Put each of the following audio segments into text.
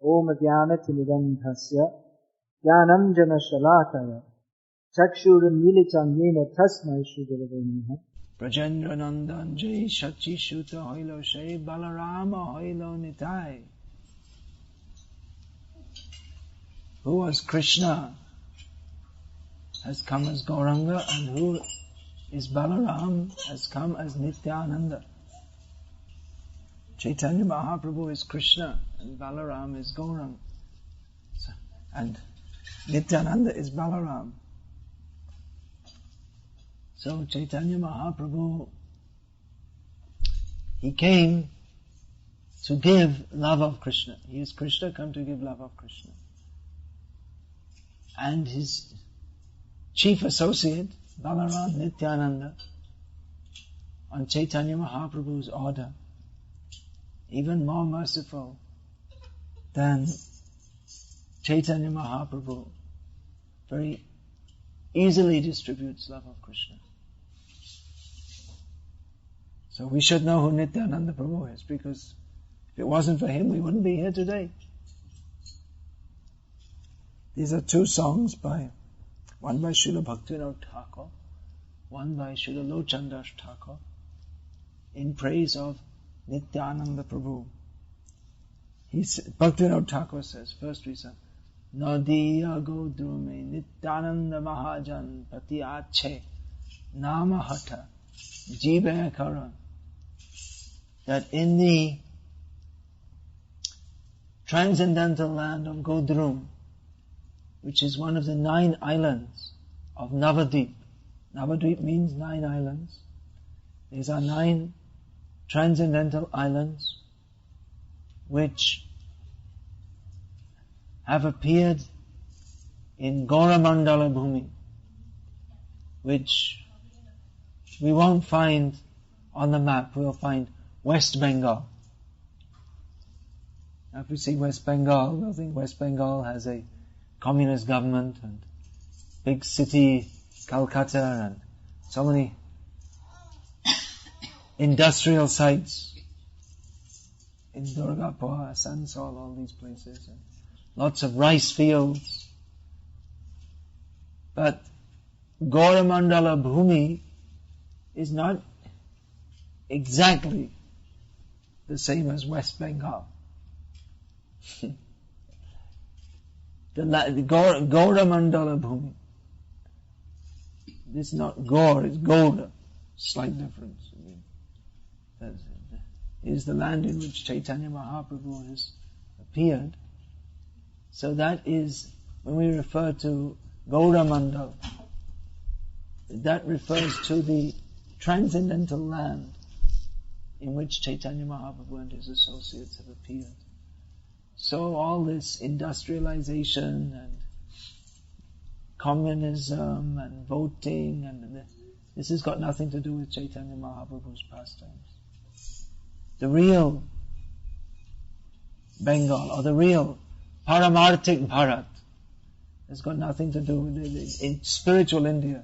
Om Jnanatimidandhasya Jnanam Jana Shalakaya Chakshurunmilitam Yena Tasmai Shri Gurave Namaha. Brajendra Nandan Jai Shachi Shuta Hoilo Shai Balarama Hoilo Nitai. Who was Krishna has come as Gauranga, and who is Balaram has come as Nityananda. Chaitanya Mahaprabhu is Krishna and Balaram is Gauranga. And Nityananda is Balaram. So Chaitanya Mahaprabhu, he came to give love of Krishna. He is Krishna come to give love of Krishna. And his chief associate, Balaram Nityananda, on Chaitanya Mahaprabhu's order, even more merciful than Chaitanya Mahaprabhu, very easily distributes love of Krishna. So we should know who Nityananda Prabhu is, because if it wasn't for him, we wouldn't be here today. These are two songs one by Srila Bhaktivinoda Thakur, one by Srila Lochandas Thakur, in praise of Nityananda Prabhu. Bhaktivinoda Thakur says, first we say, Nadiya Godrume Nityananda Mahajan Pati Ache Namahata Jive Karan. That in the transcendental land of Godrum, which is one of the 9 islands of Navadvip. Navadvip means 9 islands. These are 9 transcendental islands which have appeared in Gauramandala Bhumi, which we won't find on the map. We'll find West Bengal. Now if we see West Bengal, we'll think West Bengal has a communist government and big city, Calcutta, and so many industrial sites in Durgapur, Asansol, all these places, and lots of rice fields. But Gauramandala Bhumi is not exactly the same as West Bengal. The Gauramandala Bhumi. This is not Gaur, it's Gaura. Slight difference. That is the land in which Chaitanya Mahaprabhu has appeared. So that is, when we refer to Gauramandala, that refers to the transcendental land in which Chaitanya Mahaprabhu and his associates have appeared. So all this industrialization and communism and voting and this has got nothing to do with Chaitanya Mahaprabhu's pastimes. The real Bengal, or the real Paramarthik Bharat, has got nothing to do with it. In spiritual India,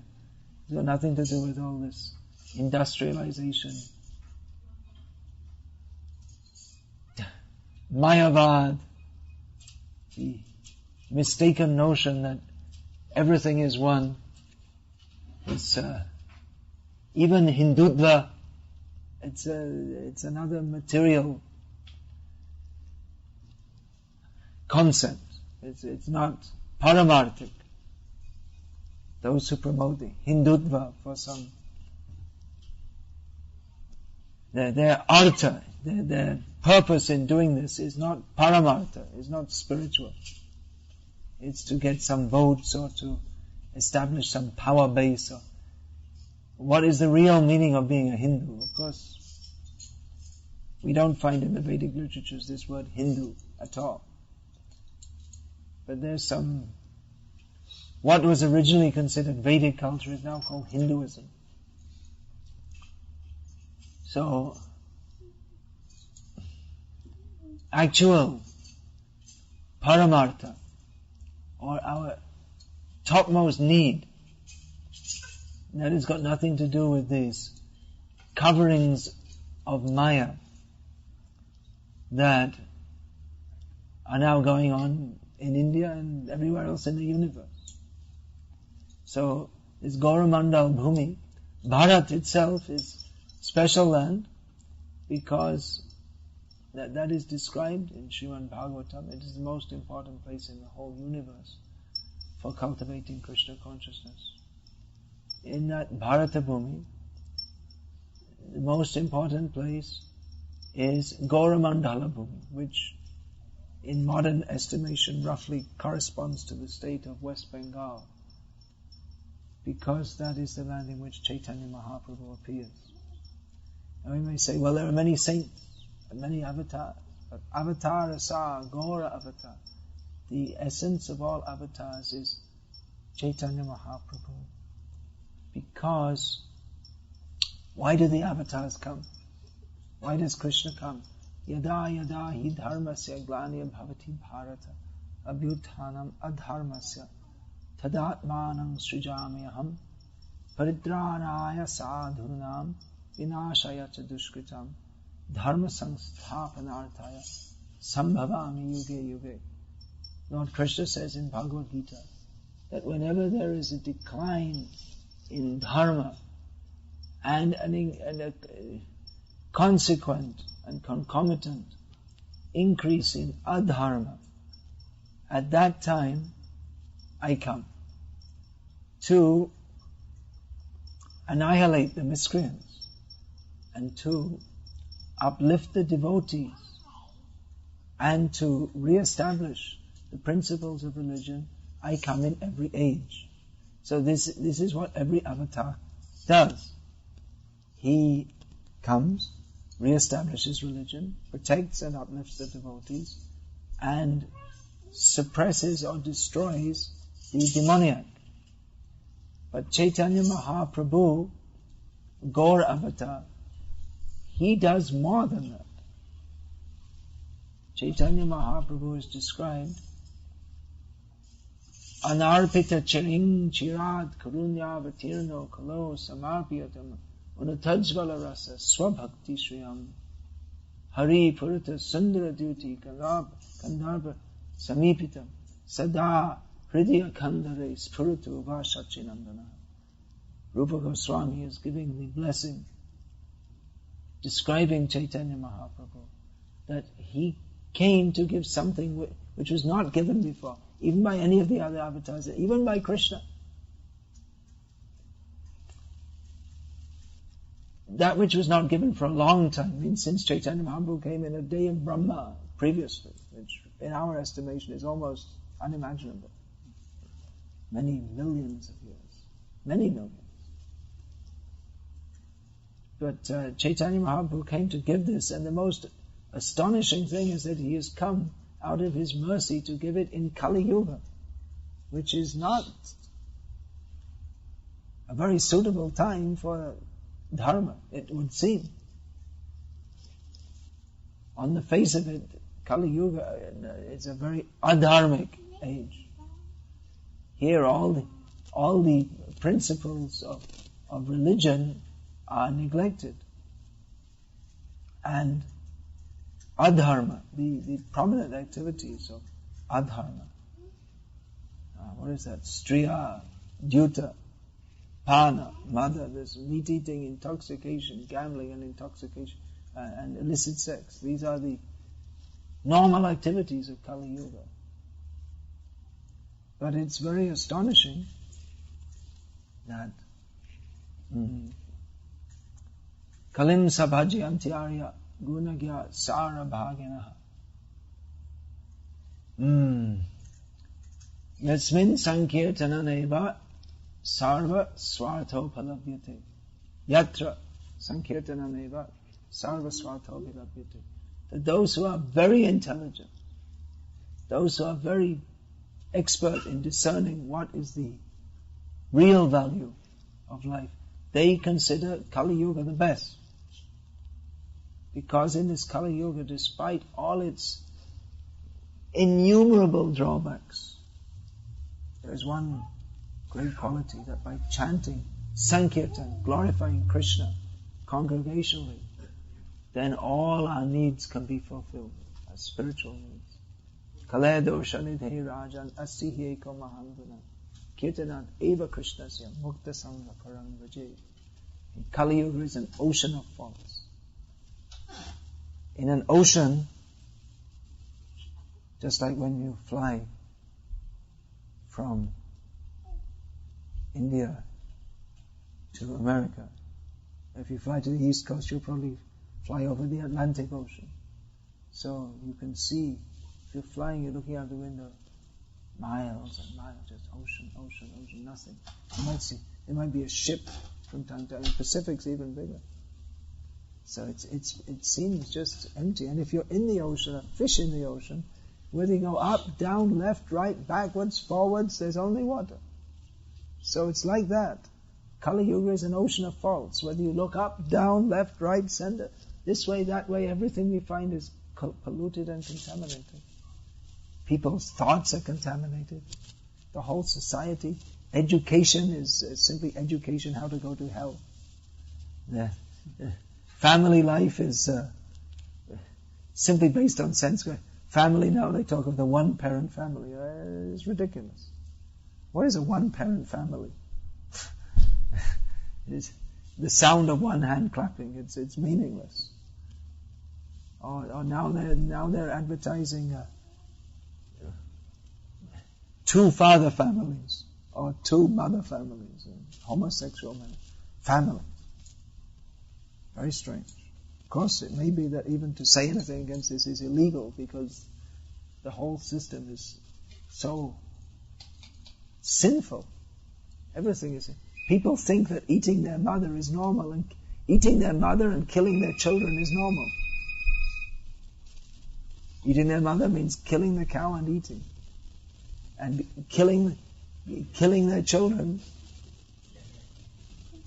it's got nothing to do with all this industrialization. Mayavad, the mistaken notion that everything is one. It's even Hindutva. It's another material concept. It's not paramarthik. Those who promote the Hindutva for some, their artha, their purpose in doing this is not paramartha, is not spiritual. It's to get some votes or to establish some power base. Or what is the real meaning of being a Hindu? Of course, we don't find in the Vedic literatures this word Hindu at all. But there's some, what was originally considered Vedic culture is now called Hinduism. So, actual paramartha, or our topmost need, that has got nothing to do with these coverings of Maya that are now going on in India and everywhere else in the universe. So this Gauramandal Bhumi, Bharat itself is special land because that is described in Srimad Bhagavatam. It is the most important place in the whole universe for cultivating Krishna consciousness. In that Bharata Bhumi, the most important place is Gauramandala Bhumi, which in modern estimation roughly corresponds to the state of West Bengal, because that is the land in which Chaitanya Mahaprabhu appears. And we may say, well, there are many saints and many avatars, but avatar asa, Gaura avatar. The essence of all avatars is Chaitanya Mahaprabhu. Because, why do the avatars come? Why does Krishna come? Yada yada hi dharmasya glanya bhavati bharata abhyuthanam adharmasya tadatmanam srijamyaham paridranaya sadhunam vinashaya cha dushkritam dharma samsthapanarthaya sambhavami yuge yuge. Lord Krishna says in Bhagavad Gita that whenever there is a decline in dharma and a consequent and concomitant increase in adharma, at that time I come to annihilate the miscreants and to uplift the devotees and to re-establish the principles of religion. I come in every age. So this is what every avatar does. He comes, re-establishes religion, protects and uplifts the devotees, and suppresses or destroys the demoniac. But Chaitanya Mahaprabhu, Gaur Avatar, he does more than that. Chaitanya Mahaprabhu is described Anarpita chiring chirad karunya vatirno kalo samarpiyatam unatajvala rasa swabhakti shriyam hari purita sundara duty kandharva samipitam sada hridya kandhare spuritu vasachinandana. Rupa Goswami is giving the blessing, describing Chaitanya Mahaprabhu, that he came to give something which was not given before, even by any of the other avatars, even by Krishna. That which was not given for a long time, I mean, since Chaitanya Mahaprabhu came in a day of Brahma previously, which in our estimation is almost unimaginable. Many millions of years. Many millions. But Chaitanya Mahaprabhu came to give this, and the most astonishing thing is that he has come out of his mercy to give it in Kali Yuga, which is not a very suitable time for dharma, it would seem. On the face of it, Kali Yuga is a very adharmic age. Here all the principles of religion are neglected. And adharma, the prominent activities of adharma. What is that? Striya, Dyuta, Pana, Mada, this meat-eating, intoxication, gambling and intoxication, and illicit sex. These are the normal activities of Kali Yuga. But it's very astonishing that Kalim Sabhaji Antyarya Gunagya Sara Bhaginaha Yasmin Sankirtana Neva Sarva Swartho Palavyate Yatra Sankirtana Neva Sarva Swartho Palavyate. That those who are very intelligent, those who are very expert in discerning what is the real value of life, they consider Kali Yuga the best. Because in this Kali Yuga, despite all its innumerable drawbacks, there is one great quality, that by chanting Sankirtan, glorifying Krishna congregationally, then all our needs can be fulfilled, our spiritual needs. Kaledo Shanidhe Rajan Asihe Komahandana Kirtanat Eva Krishnasya Mukta Sangha Parang Vajay. Kali Yuga is an ocean of faults. In an ocean, just like when you fly from India to America, if you fly to the East Coast, you'll probably fly over the Atlantic Ocean. So you can see, if you're flying, you're looking out the window, miles and miles, just ocean, ocean, ocean, nothing. You might see, there might be a ship from time to time. The Pacific's even bigger. So it seems just empty. And if you're in the ocean, a fish in the ocean, whether you go up, down, left, right, backwards, forwards, there's only water. So it's like that. Kali Yuga is an ocean of faults. Whether you look up, down, left, right, center, this way, that way, everything we find is polluted and contaminated. People's thoughts are contaminated. The whole society. Education is simply education how to go to hell. The family life is simply based on sense. Family now, they talk of the one-parent family. It's ridiculous. What is a one-parent family? It's the sound of one hand clapping. It's meaningless. Or now they're advertising 2 father families or 2 mother families, homosexual family. Very strange. Of course, it may be that even to say anything against this is illegal because the whole system is so sinful. Everything is. People think that eating their mother is normal, and eating their mother and killing their children is normal. Eating their mother means killing the cow and eating. And killing their children.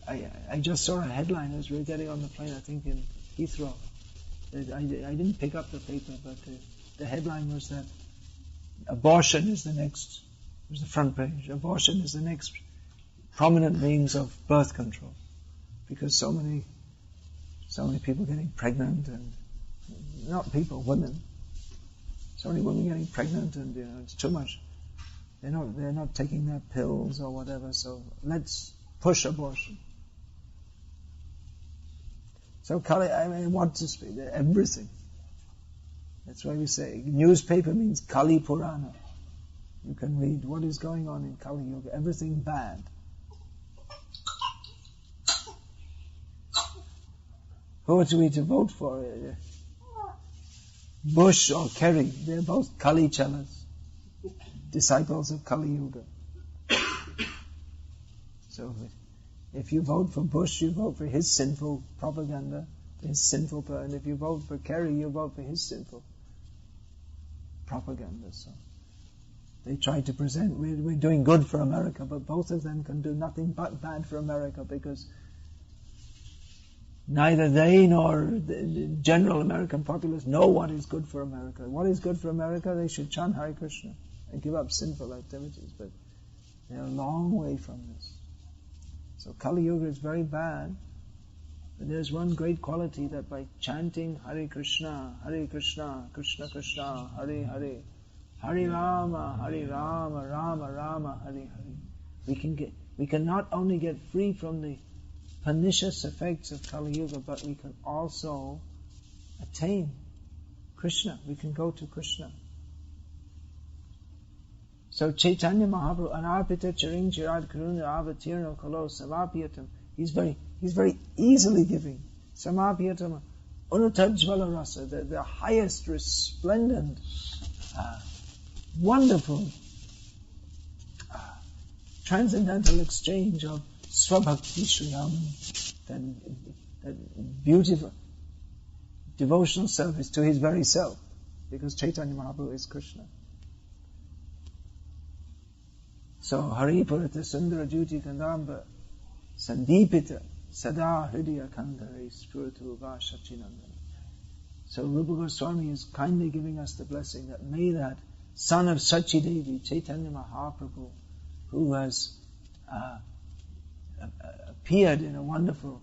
I just saw a headline as we were getting on the plane, I think in Heathrow. I didn't pick up the paper, but the headline was that abortion is the front page. Abortion is the next prominent means of birth control. Because so many people getting pregnant, and not people, women. So many women getting pregnant, and it's too much. They're not taking their pills or whatever, so let's push abortion. So Kali, what to speak? Everything. That's why we say newspaper means Kali Purana. You can read what is going on in Kali Yuga. Everything bad. Who are we to vote for? Bush or Kerry? They're both Kali Chalas, disciples of Kali Yuga. So if you vote for Bush, you vote for his sinful propaganda, his sinful, and if you vote for Kerry, you vote for his sinful propaganda. So they try to present we're doing good for America, but both of them can do nothing but bad for America, because neither they nor the general American populace know what is good for America. What is good for America? They should chant Hare Krishna and give up sinful activities, but they're a long way from this. So Kali Yuga is very bad, but there's one great quality, that by chanting Hare Krishna, Krishna Krishna, Hare Hare, Hare Rama, Rama Rama, Hare Hare, we can not only get free from the pernicious effects of Kali Yuga, but we can also attain Krishna. We can go to Krishna. So Chaitanya Mahaprabhu, Anarpita Charing Chirad Karuna Avatirno Kalo Samapyatam, he's very easily giving. Samapyatam Unutajvala Rasa, the highest resplendent, wonderful, transcendental exchange of Swabhakti Shriyam, that beautiful devotional service to his very self, because Chaitanya Mahaprabhu is Krishna. So Hari Purata Sundara Jyoti Kandamba Sandipita Sada Hridaya Kandare Spiritu Vasachinandana. So Rupa Goswami is kindly giving us the blessing that may that son of Sachi Devi, Chaitanya Mahaprabhu, who has appeared in a wonderful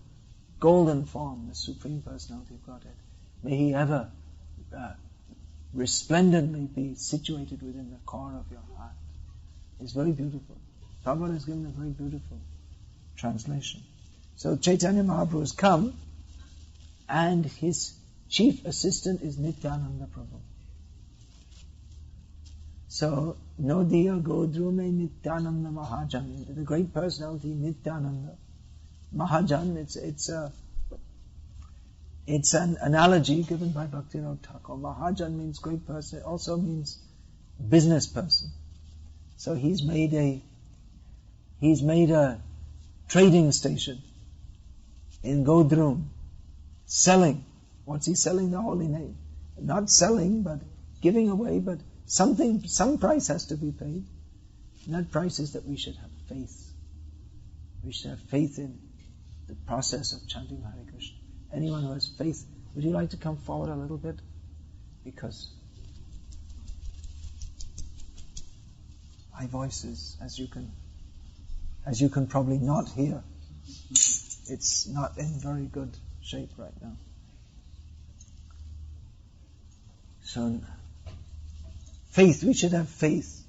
golden form, the Supreme Personality of Godhead, may he ever resplendently be situated within the core of your heart. It's very beautiful. Prabhupada has given a very beautiful translation. So Chaitanya Mahaprabhu has come, and his chief assistant is Nityananda Prabhu. So, no diya godru me Nityananda Mahajan, the great personality Nityananda Mahajan. It's an analogy given by Bhaktivinoda Thakur. Mahajan means great person. It also means business person. So he's made a trading station in Godrum, selling. What's he selling? The holy name. Not selling, but giving away, but some price has to be paid. And that price is that we should have faith. We should have faith in the process of chanting Hare Krishna. Anyone who has faith, would you like to come forward a little bit? Because my voice is, as you can probably not hear, it's not in very good shape right now. So, faith, we should have faith.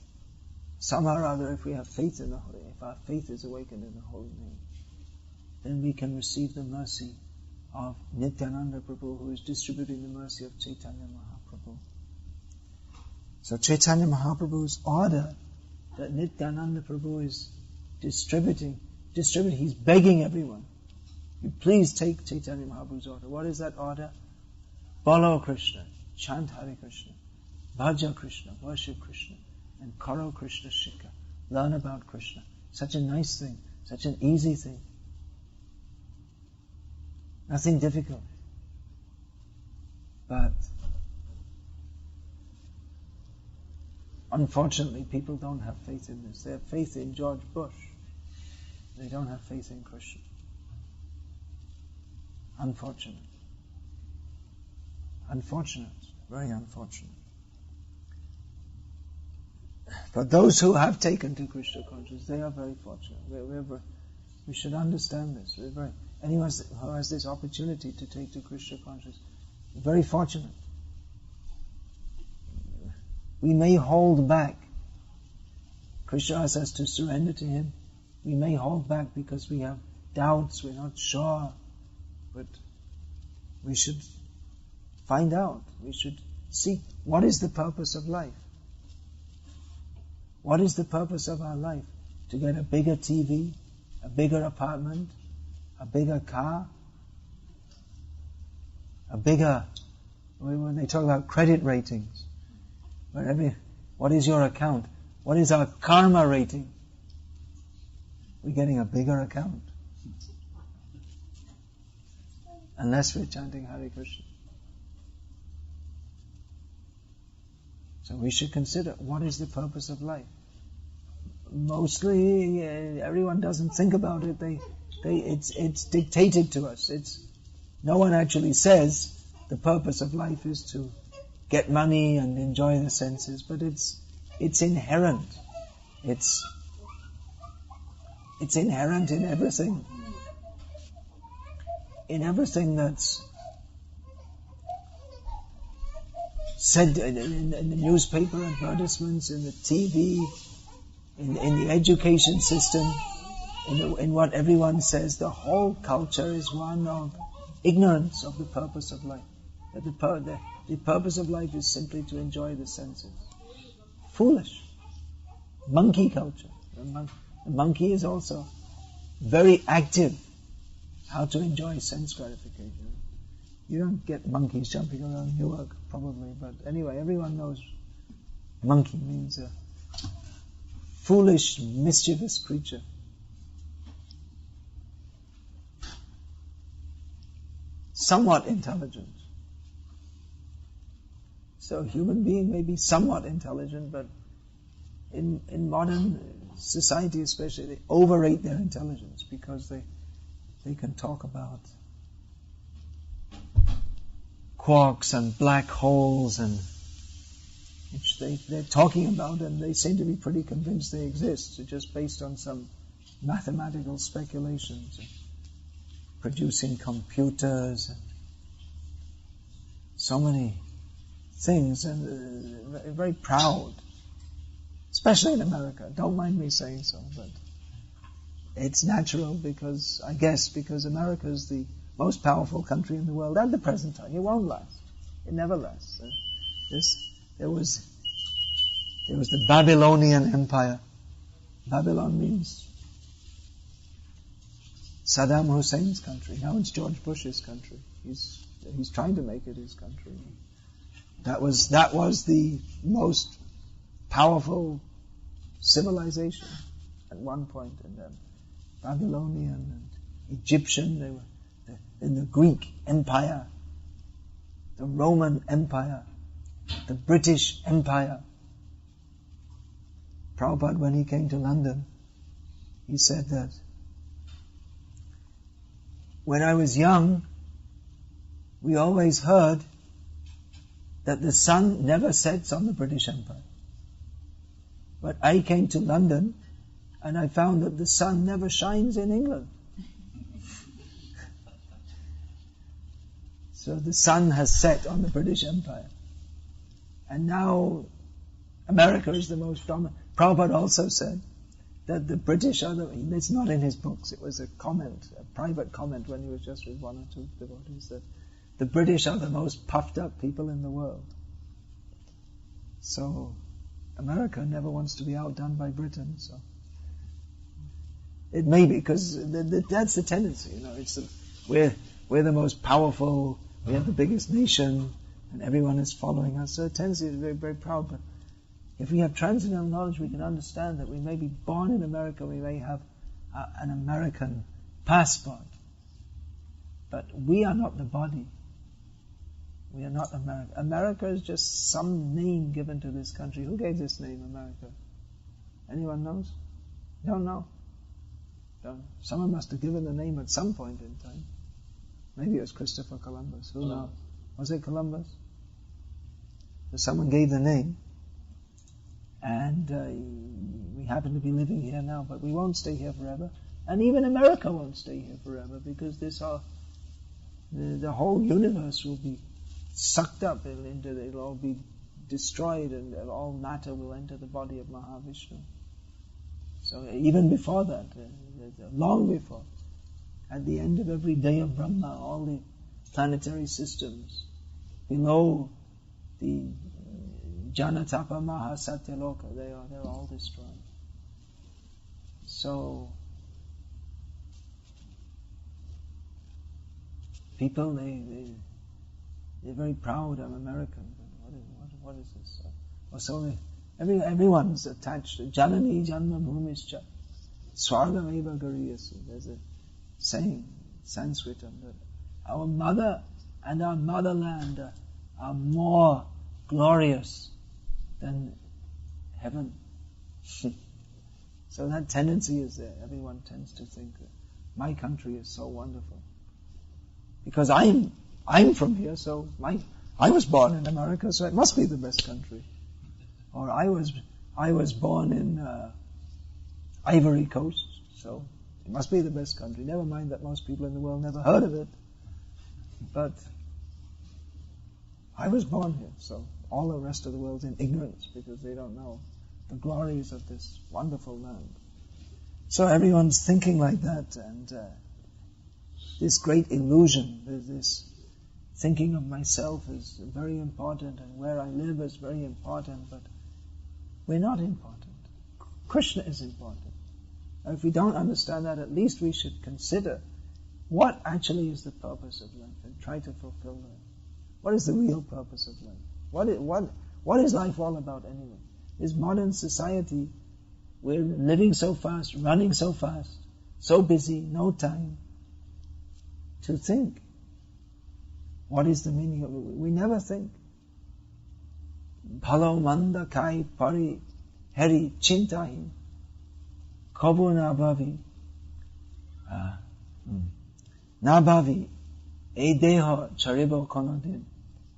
Somehow or other, if we have faith in the Holy Name, if our faith is awakened in the Holy Name, then we can receive the mercy of Nityananda Prabhu, who is distributing the mercy of Chaitanya Mahaprabhu. So Chaitanya Mahaprabhu's order that Nityananda Prabhu is distributing, he's begging everyone, you please take Chaitanya Mahaprabhu's order. What is that order? Follow Krishna, chant Hare Krishna, bhaja Krishna, worship Krishna, and karo Krishna Shikha. Learn about Krishna. Such a nice thing, such an easy thing. Nothing difficult. But unfortunately, people don't have faith in this. They have faith in George Bush. They don't have faith in Krishna. Unfortunate. Unfortunate. Very unfortunate. But those who have taken to Krishna consciousness, they are very fortunate. We should understand this. Anyone who has this opportunity to take to Krishna consciousness, very fortunate. We may hold back. Krishna asks us to surrender to Him. We may hold back because we have doubts, we're not sure. But we should find out. We should seek what is the purpose of life. What is the purpose of our life? To get a bigger TV, a bigger apartment, a bigger car, when they talk about credit ratings, what is your account? What is our karma rating? We're getting a bigger account. Unless we're chanting Hare Krishna. So we should consider, what is the purpose of life? Mostly, everyone doesn't think about it. It's dictated to us. No one actually says the purpose of life is to get money and enjoy the senses, but it's inherent. It's inherent in everything. In everything that's said in the newspaper advertisements, in the TV, in the education system, in what everyone says, the whole culture is one of ignorance of the purpose of life. That the purpose of life is simply to enjoy the senses. Foolish. Monkey culture. The monkey is also very active. How to enjoy sense gratification. You don't get monkeys jumping around Newark, probably, but anyway, everyone knows monkey means a foolish, mischievous creature. Somewhat intelligent. So human being may be somewhat intelligent, but in modern society especially, they overrate their intelligence because they can talk about quarks and black holes, and which they're talking about, and they seem to be pretty convinced they exist, so just based on some mathematical speculations, and producing computers, and so many things, and very proud, especially in America. Don't mind me saying so, but it's natural because America is the most powerful country in the world at the present time. It won't last. It never lasts. There was the Babylonian Empire. Babylon means Saddam Hussein's country. Now it's George Bush's country. He's trying to make it his country. That was the most powerful civilization at one point, and then Babylonian and Egyptian. They were in the Greek Empire, the Roman Empire, the British Empire. Prabhupada, when he came to London, he said that when I was young, we always heard that the sun never sets on the British Empire. But I came to London and I found that the sun never shines in England. So the sun has set on the British Empire. And now America is the most dominant. Prabhupada also said that the British are it's not in his books, it was a private comment when he was just with one or two devotees, that the British are the most puffed up people in the world. So America never wants to be outdone by Britain, so it may be, because that's the tendency, we're the most powerful, we have the biggest nation, and everyone is following us, so the tendency is very, very proud. But if we have transcendental knowledge, we can understand that we may be born in America, we may have an American passport, but we are not the body. We are not America. America is just some name given to this country. Who gave this name, America? Anyone knows? Don't know. Someone must have given the name at some point in time. Maybe it was Christopher Columbus. Who knows? Was it Columbus? So someone gave the name. And we happen to be living here now, but we won't stay here forever. And even America won't stay here forever, because the whole universe will be sucked up it'll all be destroyed, and all matter will enter the body of Mahavishnu. So even before that, long before, at the end of every day of Brahma, all the planetary systems below the Janatapa Mahasatyaloka, they're all destroyed. So people, they're very proud, I'm American. What is this? So everyone's attached to Janani Janma Bhumischa Swargameva Gariyasi. There's a saying, Sanskrit, that our mother and our motherland are more glorious than heaven. So that tendency is there. Everyone tends to think that my country is so wonderful. Because I'm from here, so I was born in America, so it must be the best country. Or I was born in Ivory Coast, so it must be the best country. Never mind that most people in the world never heard of it. But I was born here, so all the rest of the world's in ignorance because they don't know the glories of this wonderful land. So everyone's thinking like that, and this great illusion, this thinking of myself is very important, and where I live is very important, but we're not important. Krishna is important. And if we don't understand that, at least we should consider what actually is the purpose of life and try to fulfill that. What is the real purpose of life? What is life all about anyway? This modern society, we're living so fast, running so fast, so busy, no time to think. What is the meaning of it? We never think. Bhalo manda kai pari heri chintahi kabu nabhavi nabhavi e deha charibo konodin.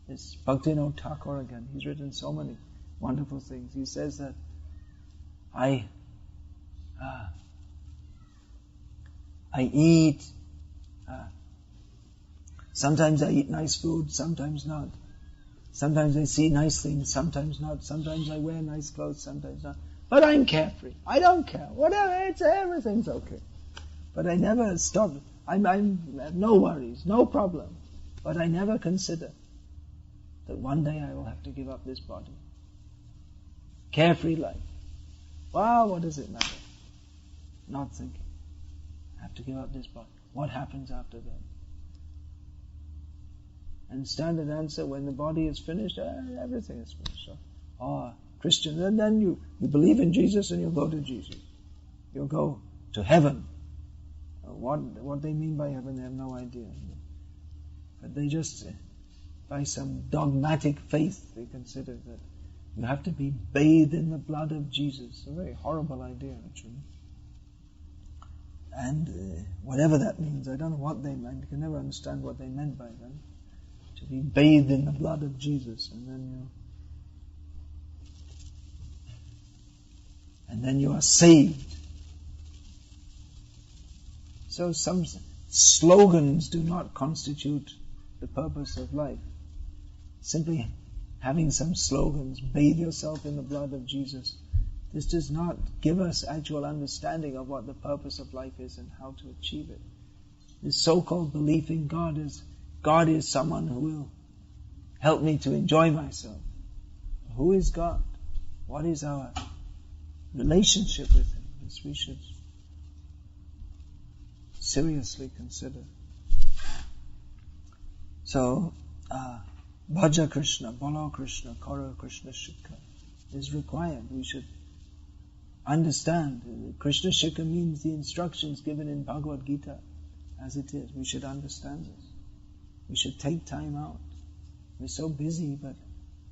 It's Bhaktivinoda Thakur again. He's written so many wonderful things. He says that I eat. Sometimes I eat nice food, sometimes not. Sometimes I see nice things, sometimes not. Sometimes I wear nice clothes, sometimes not. But I'm carefree. I don't care. Whatever, everything's okay. But I never stop. I have no worries, no problem. But I never consider that one day I will have to give up this body. Carefree life. Well, what does it matter? Not thinking. I have to give up this body. What happens after that? And standard answer, when the body is finished, everything is finished. So, Christian, and then you believe in Jesus and you go to Jesus. You'll go to heaven. What they mean by heaven, they have no idea. But they just, by some dogmatic faith, they consider that you have to be bathed in the blood of Jesus. A very horrible idea, actually. And whatever that means, I don't know what they meant. You can never understand what they meant by that. To be bathed in the blood of Jesus, and then you are saved. So some slogans do not constitute the purpose of life. Simply having some slogans, bathe yourself in the blood of Jesus, this does not give us actual understanding of what the purpose of life is and how to achieve it. This so-called belief in God is someone who will help me to enjoy myself. Who is God? What is our relationship with Him? This we should seriously consider. So, Bhaja Krishna, Bolo Krishna, Karo Krishna Shikha is required. We should understand. Krishna Shikha means the instructions given in Bhagavad Gita as it is. We should understand this. We should take time out. We're so busy, but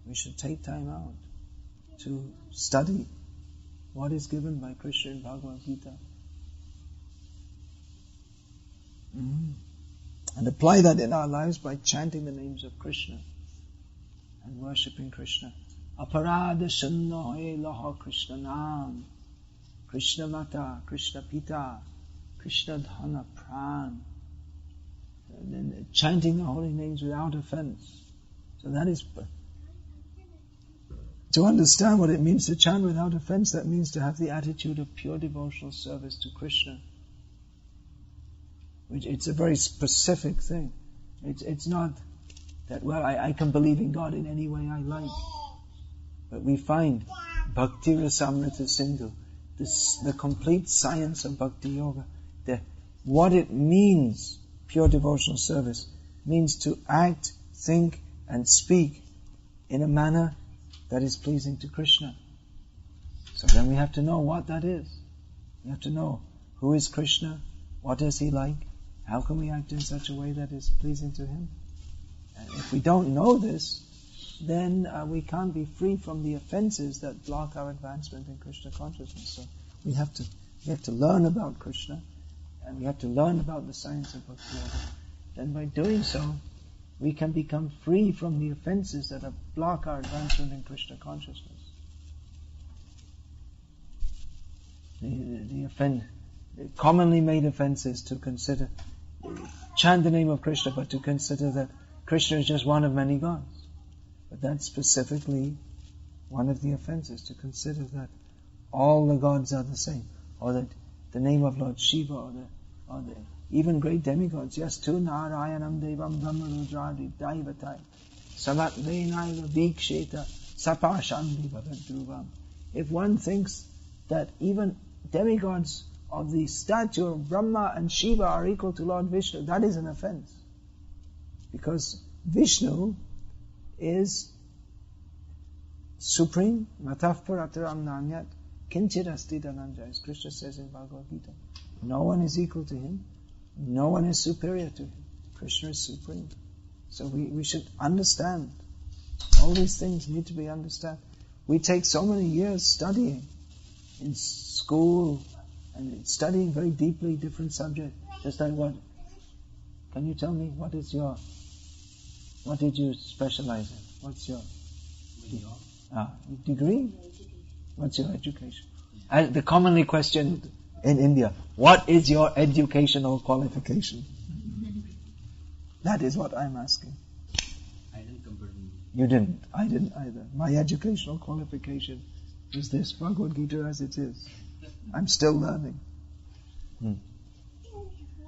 we should take time out to study what is given by Krishna in Bhagavad Gita. And apply that in our lives by chanting the names of Krishna and worshipping Krishna. Aparada shanna hoy laha Krishna nam, Krishna mata, Krishna pita, Krishna dhana pran. And then chanting the holy names without offense. So that is, to understand what it means to chant without offense, that means to have the attitude of pure devotional service to Krishna. Which it's a very specific thing. It's not that, well, I can believe in God in any way I like. But we find Bhakti Rasamrita Sindhu, the complete science of Bhakti Yoga, what it means, pure devotional service, means to act, think, and speak in a manner that is pleasing to Krishna. So then we have to know what that is. We have to know who is Krishna, what does He like, how can we act in such a way that is pleasing to Him. And if we don't know this, then we can't be free from the offenses that block our advancement in Krishna consciousness. So we have to learn about Krishna, and we have to learn about the science of Bhakti Yoga. Then by doing so, we can become free from the offenses that block our advancement in Krishna consciousness. The commonly made offenses to consider, chant the name of Krishna, but to consider that Krishna is just one of many gods. But that's specifically one of the offenses, to consider that all the gods are the same, or that the name of Lord Shiva, or the even great demigods, yes, tu Narayanam Devam Brahma Rudradi Daivatai Savat Venaiva Viksheta Sapashandi Bhavadruvam. If one thinks that even demigods of the stature of Brahma and Shiva are equal to Lord Vishnu, that is an offense. Because Vishnu is supreme, matavparataram nanyat, kinchit asti dhananjaya, as Krishna says in Bhagavad Gita. No one is equal to Him. No one is superior to Him. Krishna is supreme. So we should understand. All these things need to be understood. We take so many years studying in school and studying very deeply different subjects. Just like what? Can you tell me what did you specialize in? What's your degree? What's your education? The commonly questioned in India, what is your educational qualification? That is what I'm asking. I didn't compare You didn't. I didn't either. My educational qualification is this Bhagavad Gita as it is. I'm still learning.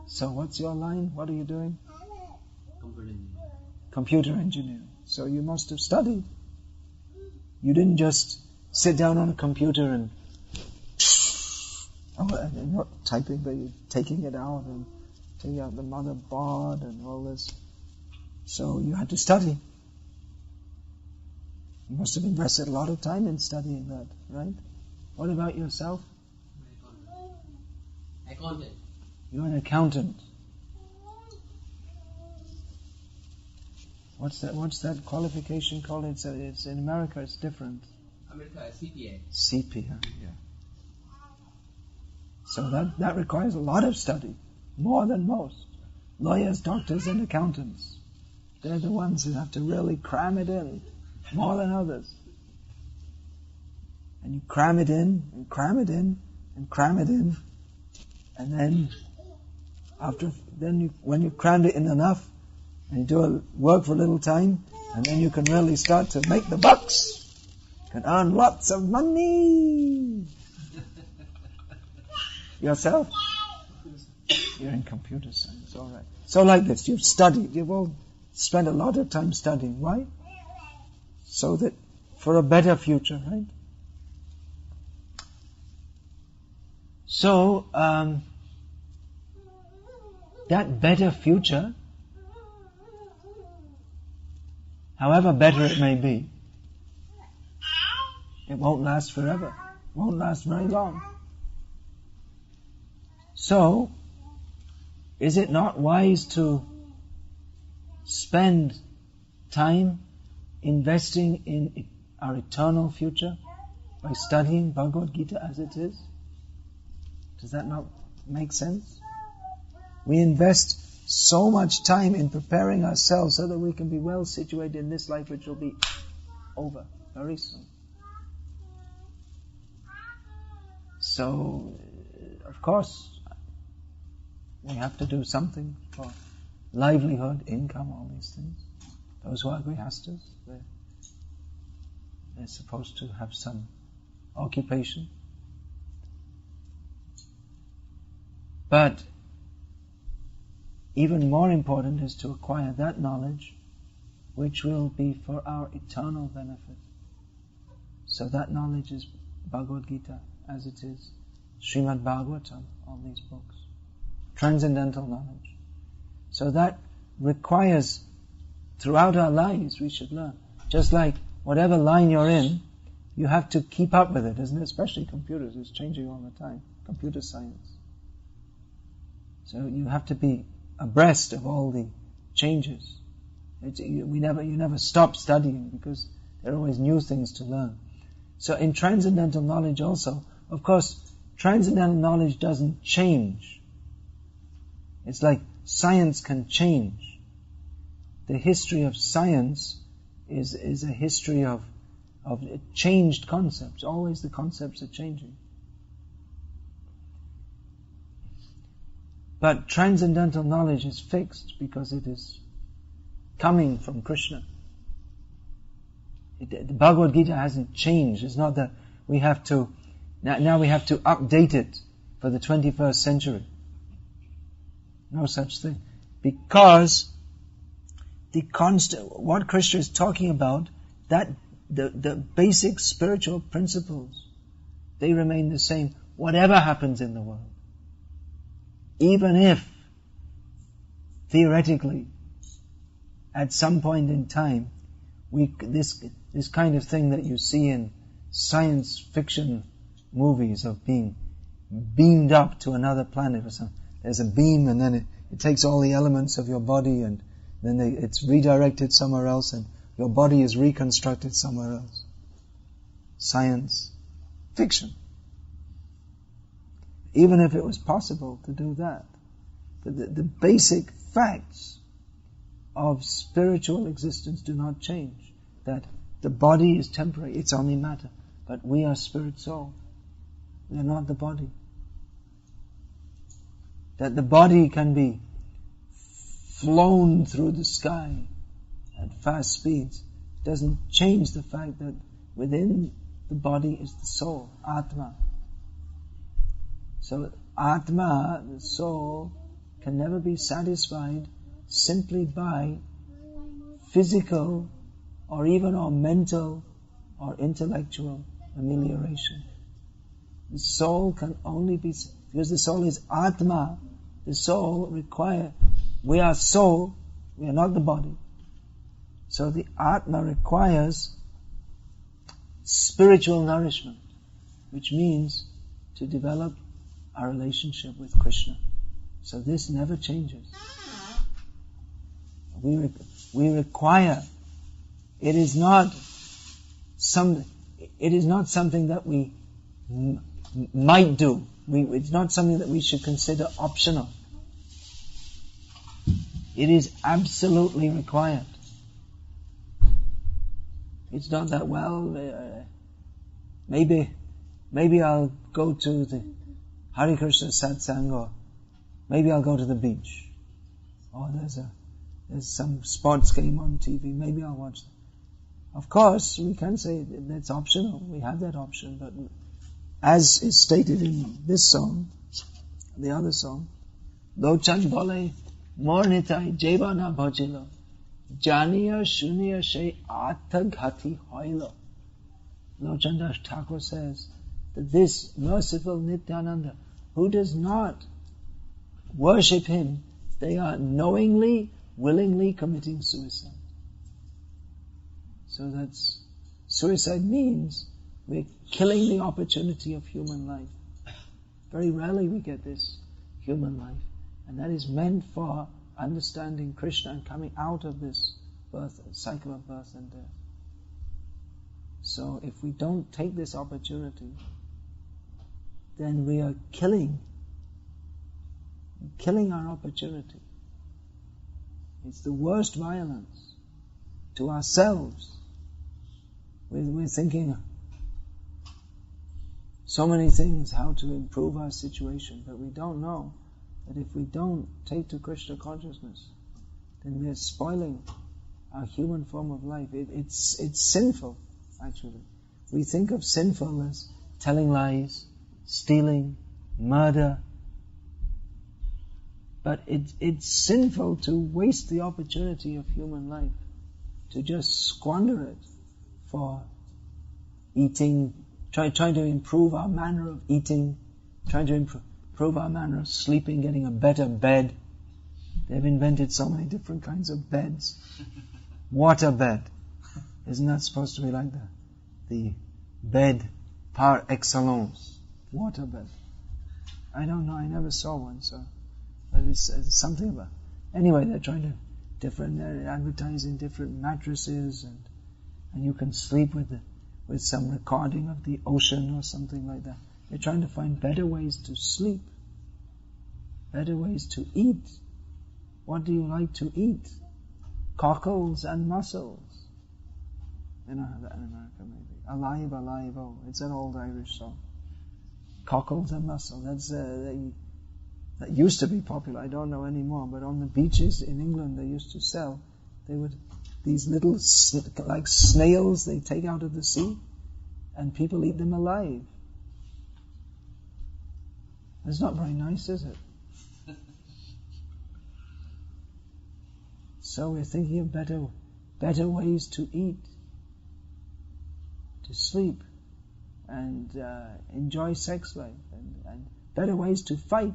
So what's your line? What are you doing? Computer engineer. So you must have studied. You didn't just sit down on a computer and not typing, but you're taking it out and taking out the motherboard and all this. So you had to study. You must have invested a lot of time in studying that, right? What about yourself? Accountant. You're an accountant. What's that qualification called? It's in America. It's different. America, CPA. CPA, yeah. So that requires a lot of study, more than most. Lawyers, doctors, and accountants. They're the ones who have to really cram it in, more than others. And you cram it in, and cram it in, and cram it in, and then when you've crammed it in enough, and you do work for a little time, and then you can really start to make the bucks. You can earn lots of money. Yourself? You're in computer science, all right. So like this, you've studied, you've all spent a lot of time studying. Why? So that for a better future, right? So, that better future, however better it may be, it won't last forever. It won't last very long. So, is it not wise to spend time investing in our eternal future by studying Bhagavad Gita as it is? Does that not make sense? We invest so much time in preparing ourselves so that we can be well situated in this life, which will be over very soon. So, of course, we have to do something for livelihood, income, all these things. Those who are grihastas, they're supposed to have some occupation. But even more important is to acquire that knowledge which will be for our eternal benefit. So that knowledge is Bhagavad Gita as it is, Srimad Bhagavatam, all these books. Transcendental knowledge. So that requires, throughout our lives, we should learn. Just like whatever line you're in, you have to keep up with it, isn't it? Especially computers, it's changing all the time. Computer science. So you have to be abreast of all the changes. You never stop studying because there are always new things to learn. So in transcendental knowledge also, of course, transcendental knowledge doesn't change. It's like science can change. The history of science is a history of changed concepts. Always the concepts are changing. But transcendental knowledge is fixed because it is coming from Krishna. The Bhagavad Gita hasn't changed. It's not that we have to, now we have to update it for the 21st century. No such thing. Because what Krishna is talking about, that the basic spiritual principles, they remain the same, whatever happens in the world. Even if, theoretically, at some point in time, this kind of thing that you see in science fiction movies of being beamed up to another planet or something. There's a beam and then it takes all the elements of your body and then it's redirected somewhere else and your body is reconstructed somewhere else. Science fiction. Even if it was possible to do that. But the basic facts of spiritual existence do not change. That the body is temporary, it's only matter. But we are spirit soul. We are not the body. That the body can be flown through the sky at fast speeds. doesn't change the fact that within the body is the soul, Atma. So Atma, the soul, can never be satisfied simply by physical or even or mental or intellectual amelioration. The soul can only be, because the soul is Atma, the soul we are soul, we are not the body. So the Atma requires spiritual nourishment, which means to develop our relationship with Krishna. So this never changes. We require. It is not something that we might do. It's not something that we should consider optional. It is absolutely required. It's not that, maybe I'll go to the Hare Krishna satsang, or maybe I'll go to the beach, or there's some sports game on TV, maybe I'll watch that. Of course, we can say that's optional, we have that option, but as is stated in this song, the other song, Lochan bole mornitai jebana bhajilo janiya shuniya she ataghati hoilo. Lochan Das Thakur says that this merciful Nityananda, who does not worship him, they are knowingly, willingly committing suicide. So that's, suicide means we're killing the opportunity of human life. Very rarely we get this human life. And that is meant for understanding Krishna and coming out of this cycle of birth and death. So if we don't take this opportunity, then we are killing our opportunity. It's the worst violence to ourselves. We're thinking so many things, how to improve our situation, but we don't know that if we don't take to Krishna consciousness, then we are spoiling our human form of life. It's sinful, actually. We think of sinful as telling lies, stealing, murder, but it's sinful to waste the opportunity of human life, to just squander it for eating, trying to improve our manner of eating, trying to improve our manner of sleeping, getting a better bed. They've invented so many different kinds of beds. Water bed. Isn't that supposed to be like the bed par excellence? Water bed. I don't know, I never saw one, so, but it's something about, anyway, they're trying to they're advertising different mattresses, and you can sleep with some recording of the ocean or something like that. They're trying to find better ways to sleep, better ways to eat. What do you like to eat? Cockles and mussels. You know that in America maybe. Alive, alive, oh. It's an old Irish song. Cockles and mussels. That used to be popular. I don't know anymore. But on the beaches in England, they used to sell. These little like snails they take out of the sea, and people eat them alive. It's not very nice, is it? So we're thinking of better ways to eat, to sleep, and enjoy sex life, and better ways to fight.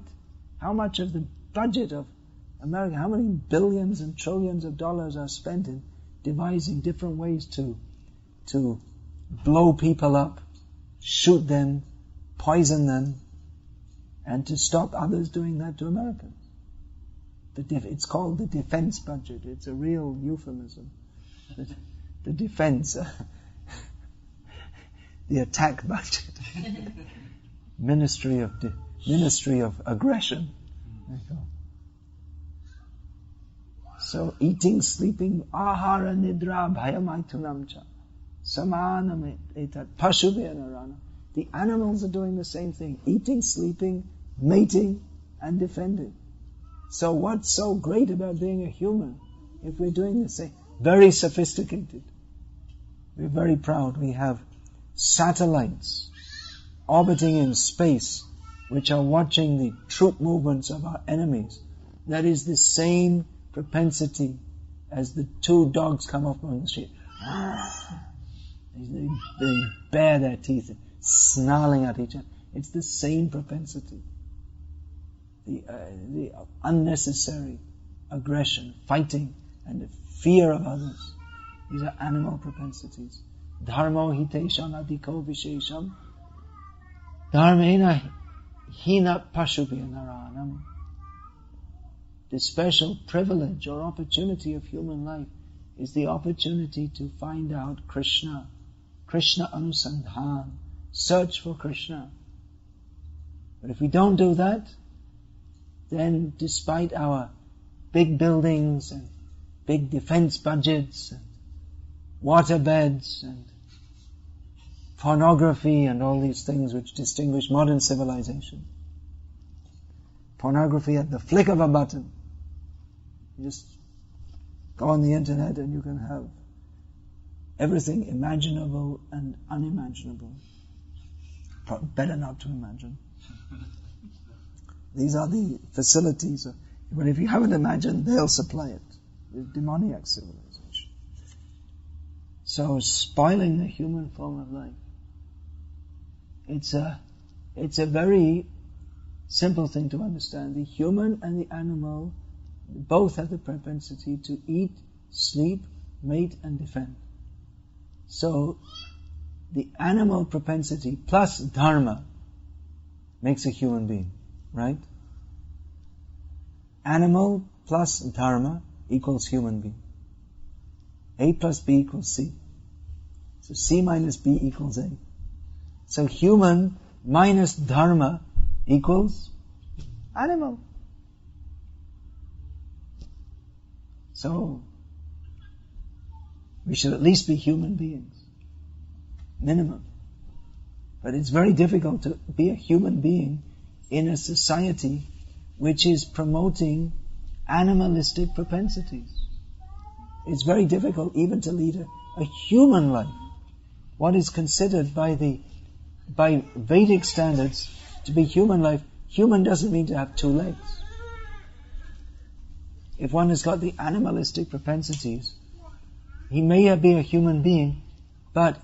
How much of the budget of America, how many billions and trillions of dollars are spent in devising different ways to blow people up, shoot them, poison them, and to stop others doing that to Americans. It's called the defense budget. It's a real euphemism. The defense, the attack budget, Ministry of Aggression. There you go. So eating, sleeping, ahara nidra bhayamaitunamcha samanam etat pashubhenarana. The animals are doing the same thing: eating, sleeping, mating, and defending. So what's so great about being a human if we're doing the same? Very sophisticated. We're very proud. We have satellites orbiting in space which are watching the troop movements of our enemies. That is the same propensity as the two dogs come up on the street. They bare their teeth, snarling at each other. It's the same propensity. The unnecessary aggression, fighting, and the fear of others. These are animal propensities. Dharmo hitesham adhiko vishesham dharmena hina pashubhya naranam. The special privilege or opportunity of human life is the opportunity to find out Krishna. Krishna anusandhan. Search for Krishna. But if we don't do that, then despite our big buildings and big defense budgets and waterbeds and pornography and all these things which distinguish modern civilization. Pornography at the flick of a button. You just go on the internet and you can have everything imaginable and unimaginable. Better not to imagine. These are the facilities. But if you haven't imagined, they'll supply it. The demoniac civilization. So spoiling the human form of life. It's a very simple thing to understand. The human and the animal both have the propensity to eat, sleep, mate and defend. So the animal propensity plus dharma makes a human being, right? Animal plus dharma equals human being. A plus B equals C. So C minus B equals A. So human minus dharma equals animal. So we should at least be human beings. Minimum. But it's very difficult to be a human being in a society which is promoting animalistic propensities. It's very difficult even to lead a human life. What is considered by Vedic standards to be human life, human doesn't mean to have two legs. If one has got the animalistic propensities, he may be a human being, but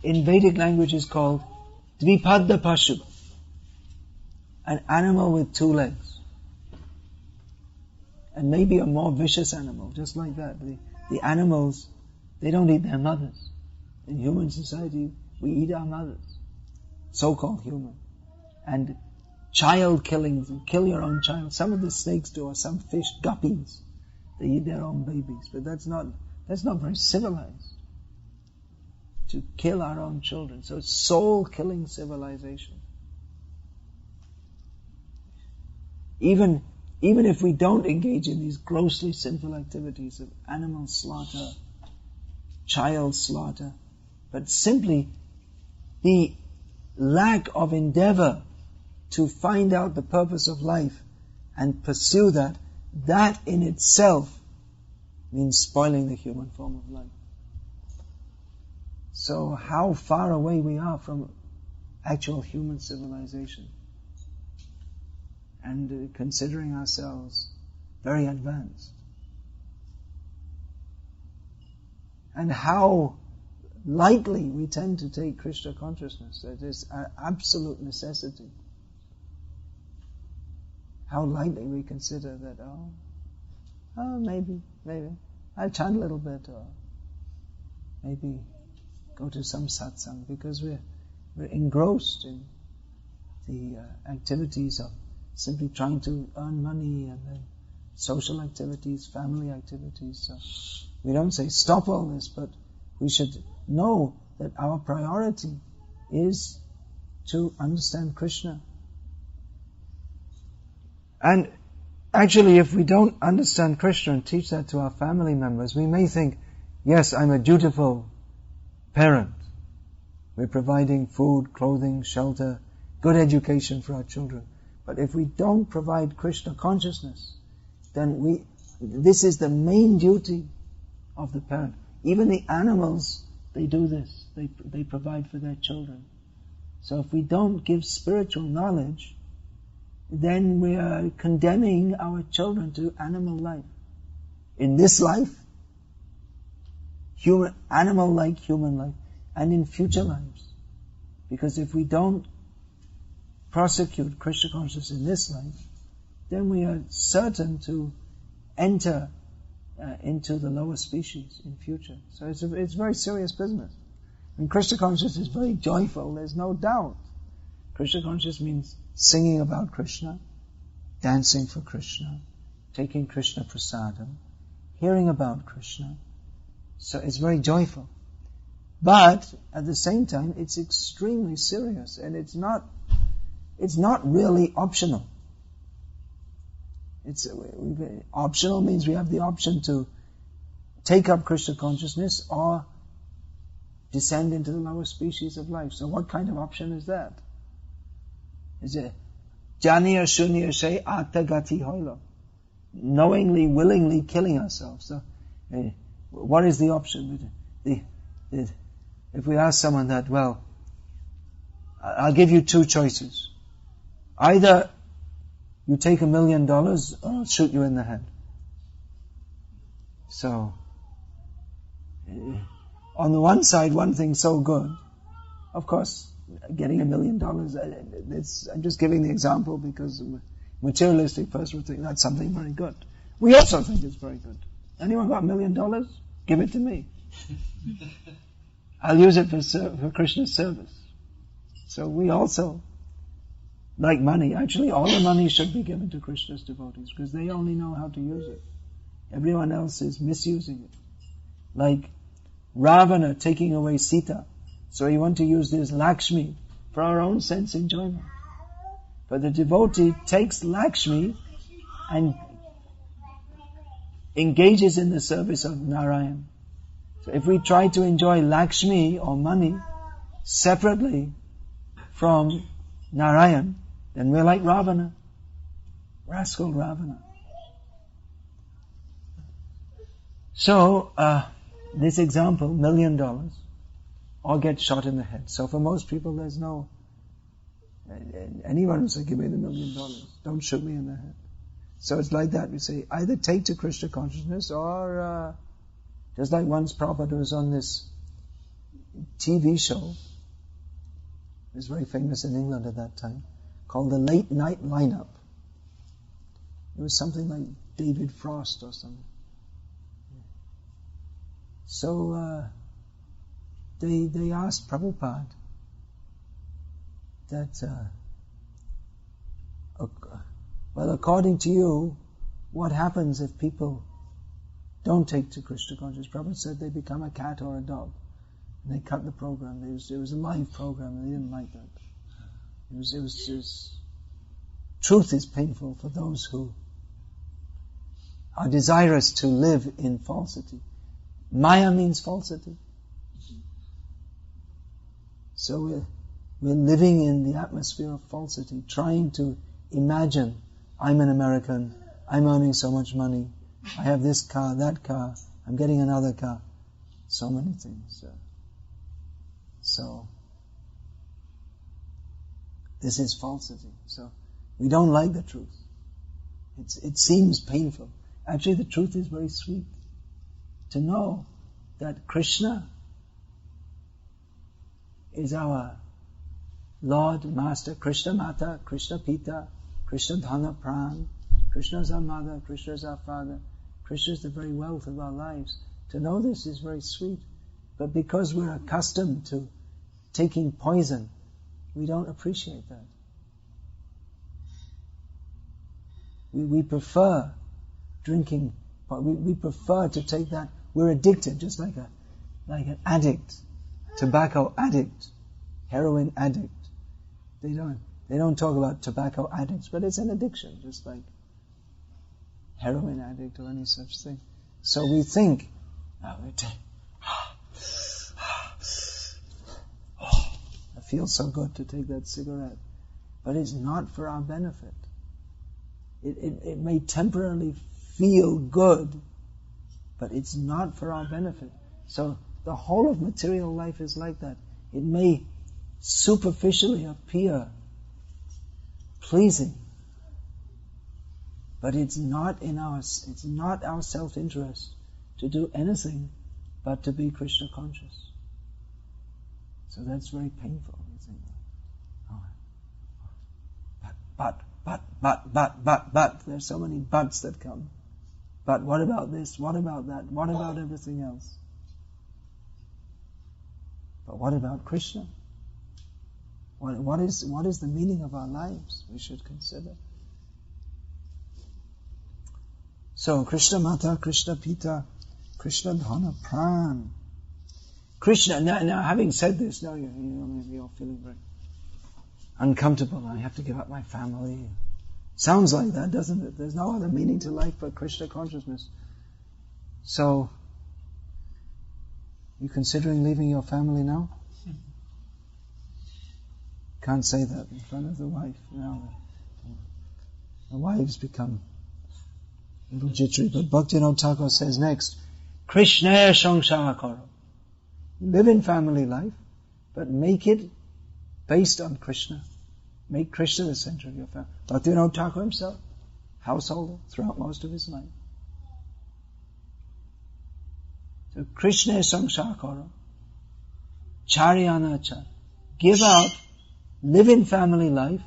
in Vedic language is called Dvipadda Pashu, an animal with two legs. And maybe a more vicious animal, just like that. The animals, they don't eat their mothers. In human society, we eat our mothers, so-called human. And child killings, you kill your own child. Some of the snakes do, or some fish, guppies, they eat their own babies. But that's not very civilized, to kill our own children. So it's soul-killing civilization. Even if we don't engage in these grossly sinful activities of animal slaughter, child slaughter, but simply the lack of endeavor to find out the purpose of life and pursue that in itself means spoiling the human form of life. So how far away we are from actual human civilization, and considering ourselves very advanced. And how lightly we tend to take Krishna consciousness. That is an absolute necessity. How lightly we consider that, maybe, I'll chant a little bit, or maybe go to some satsang, because we're engrossed in the activities of simply trying to earn money, and then social activities, family activities. So we don't say stop all this, but we should know that our priority is to understand Krishna. And actually, if we don't understand Krishna and teach that to our family members, we may think, yes, I'm a dutiful parent. We're providing food, clothing, shelter, good education for our children. But if we don't provide Krishna consciousness, then this is the main duty of the parent. Even the animals, they do this. They provide for their children. So if we don't give spiritual knowledge, then we are condemning our children to animal life. In this life, animal like human life, and in future lives. Because if we don't prosecute Krishna consciousness in this life, then we are certain to enter into the lower species in future. So it's very serious business. And Krishna consciousness is very joyful, there's no doubt. Krishna consciousness means singing about Krishna, dancing for Krishna, taking Krishna prasadam, hearing about Krishna. So it's very joyful. But at the same time, it's extremely serious, and it's not really optional. Optional means we have the option to take up Krishna consciousness or descend into the lower species of life. So what kind of option is that? Is it janiya shunya shay atagati hoilo? Knowingly, willingly killing ourselves. So, what is the option? If we ask someone that, well, I'll give you two choices. Either you take $1 million or I'll shoot you in the head. So, on the one side, one thing's so good. Of course, getting $1 million, I'm just giving the example because a materialistic person would think that's something very good. We also think it's very good. Anyone got $1 million? Give it to me. I'll use it for Krishna's service. So we also like money. Actually, all the money should be given to Krishna's devotees because they only know how to use it. Everyone else is misusing it. Like Ravana taking away Sita. So we want to use this Lakshmi for our own sense enjoyment. But the devotee takes Lakshmi and engages in the service of Narayan. So if we try to enjoy Lakshmi or money separately from Narayan, then we're like Ravana, rascal Ravana. So, this example, $1 million, or get shot in the head. So for most people there's no, anyone who says, give me the $1 million, don't shoot me in the head. So it's like that, we say, either take to Krishna consciousness or, just like once Prabhupada was on this TV show, it was very famous in England at that time, called the Late Night Lineup. It was something like David Frost or something. So they asked Prabhupada that, well, according to you, what happens if people don't take to Krishna consciousness? Prabhupada said they become a cat or a dog. And they cut the program. It was a live program and they didn't like that. It was truth is painful for those who are desirous to live in falsity. Maya means falsity. So we're living in the atmosphere of falsity, trying to imagine, I'm an American, I'm earning so much money, I have this car, that car, I'm getting another car. So many things. So this is falsity. So we don't like the truth. It seems painful. Actually, the truth is very sweet. To know that Krishna is our Lord, Master, Krishna Mata, Krishna Pita, Krishna Dhana Pran, Krishna is our mother, Krishna is our father, Krishna is the very wealth of our lives. To know this is very sweet. But because we're accustomed to taking poison, we don't appreciate that. We prefer drinking, we prefer to take that. We're addicted, just like an addict, tobacco addict, heroin addict. They don't talk about tobacco addicts, but it's an addiction, just like heroin addict or any such thing. So we think, it feels so good to take that cigarette, but it's not for our benefit. It may temporarily feel good, but it's not for our benefit. So the whole of material life is like that. It may superficially appear pleasing, but it's not our self-interest to do anything but to be Krishna conscious. So that's very painful. You think, but. There's so many buts that come. But what about this? What about that? What about everything else? But what about Krishna? What is the meaning of our lives? We should consider. So Krishna Mata, Krishna Pita, Krishna Dhana Pran. Krishna. Now, having said this, now you're feeling very uncomfortable. I have to give up my family. Sounds like that, doesn't it? There's no other meaning to life but Krishna consciousness. So, you considering leaving your family now? Can't say that in front of the wife. Now the wives become a little jittery. But Bhaktivinoda Thakur says next, Krishna samsara karo. Live in family life, but make it based on Krishna. Make Krishna the center of your family. Bhaktivinoda Thakur himself, householder throughout most of his life. So Krishna samsara karo, charyana cha. Give out, live in family life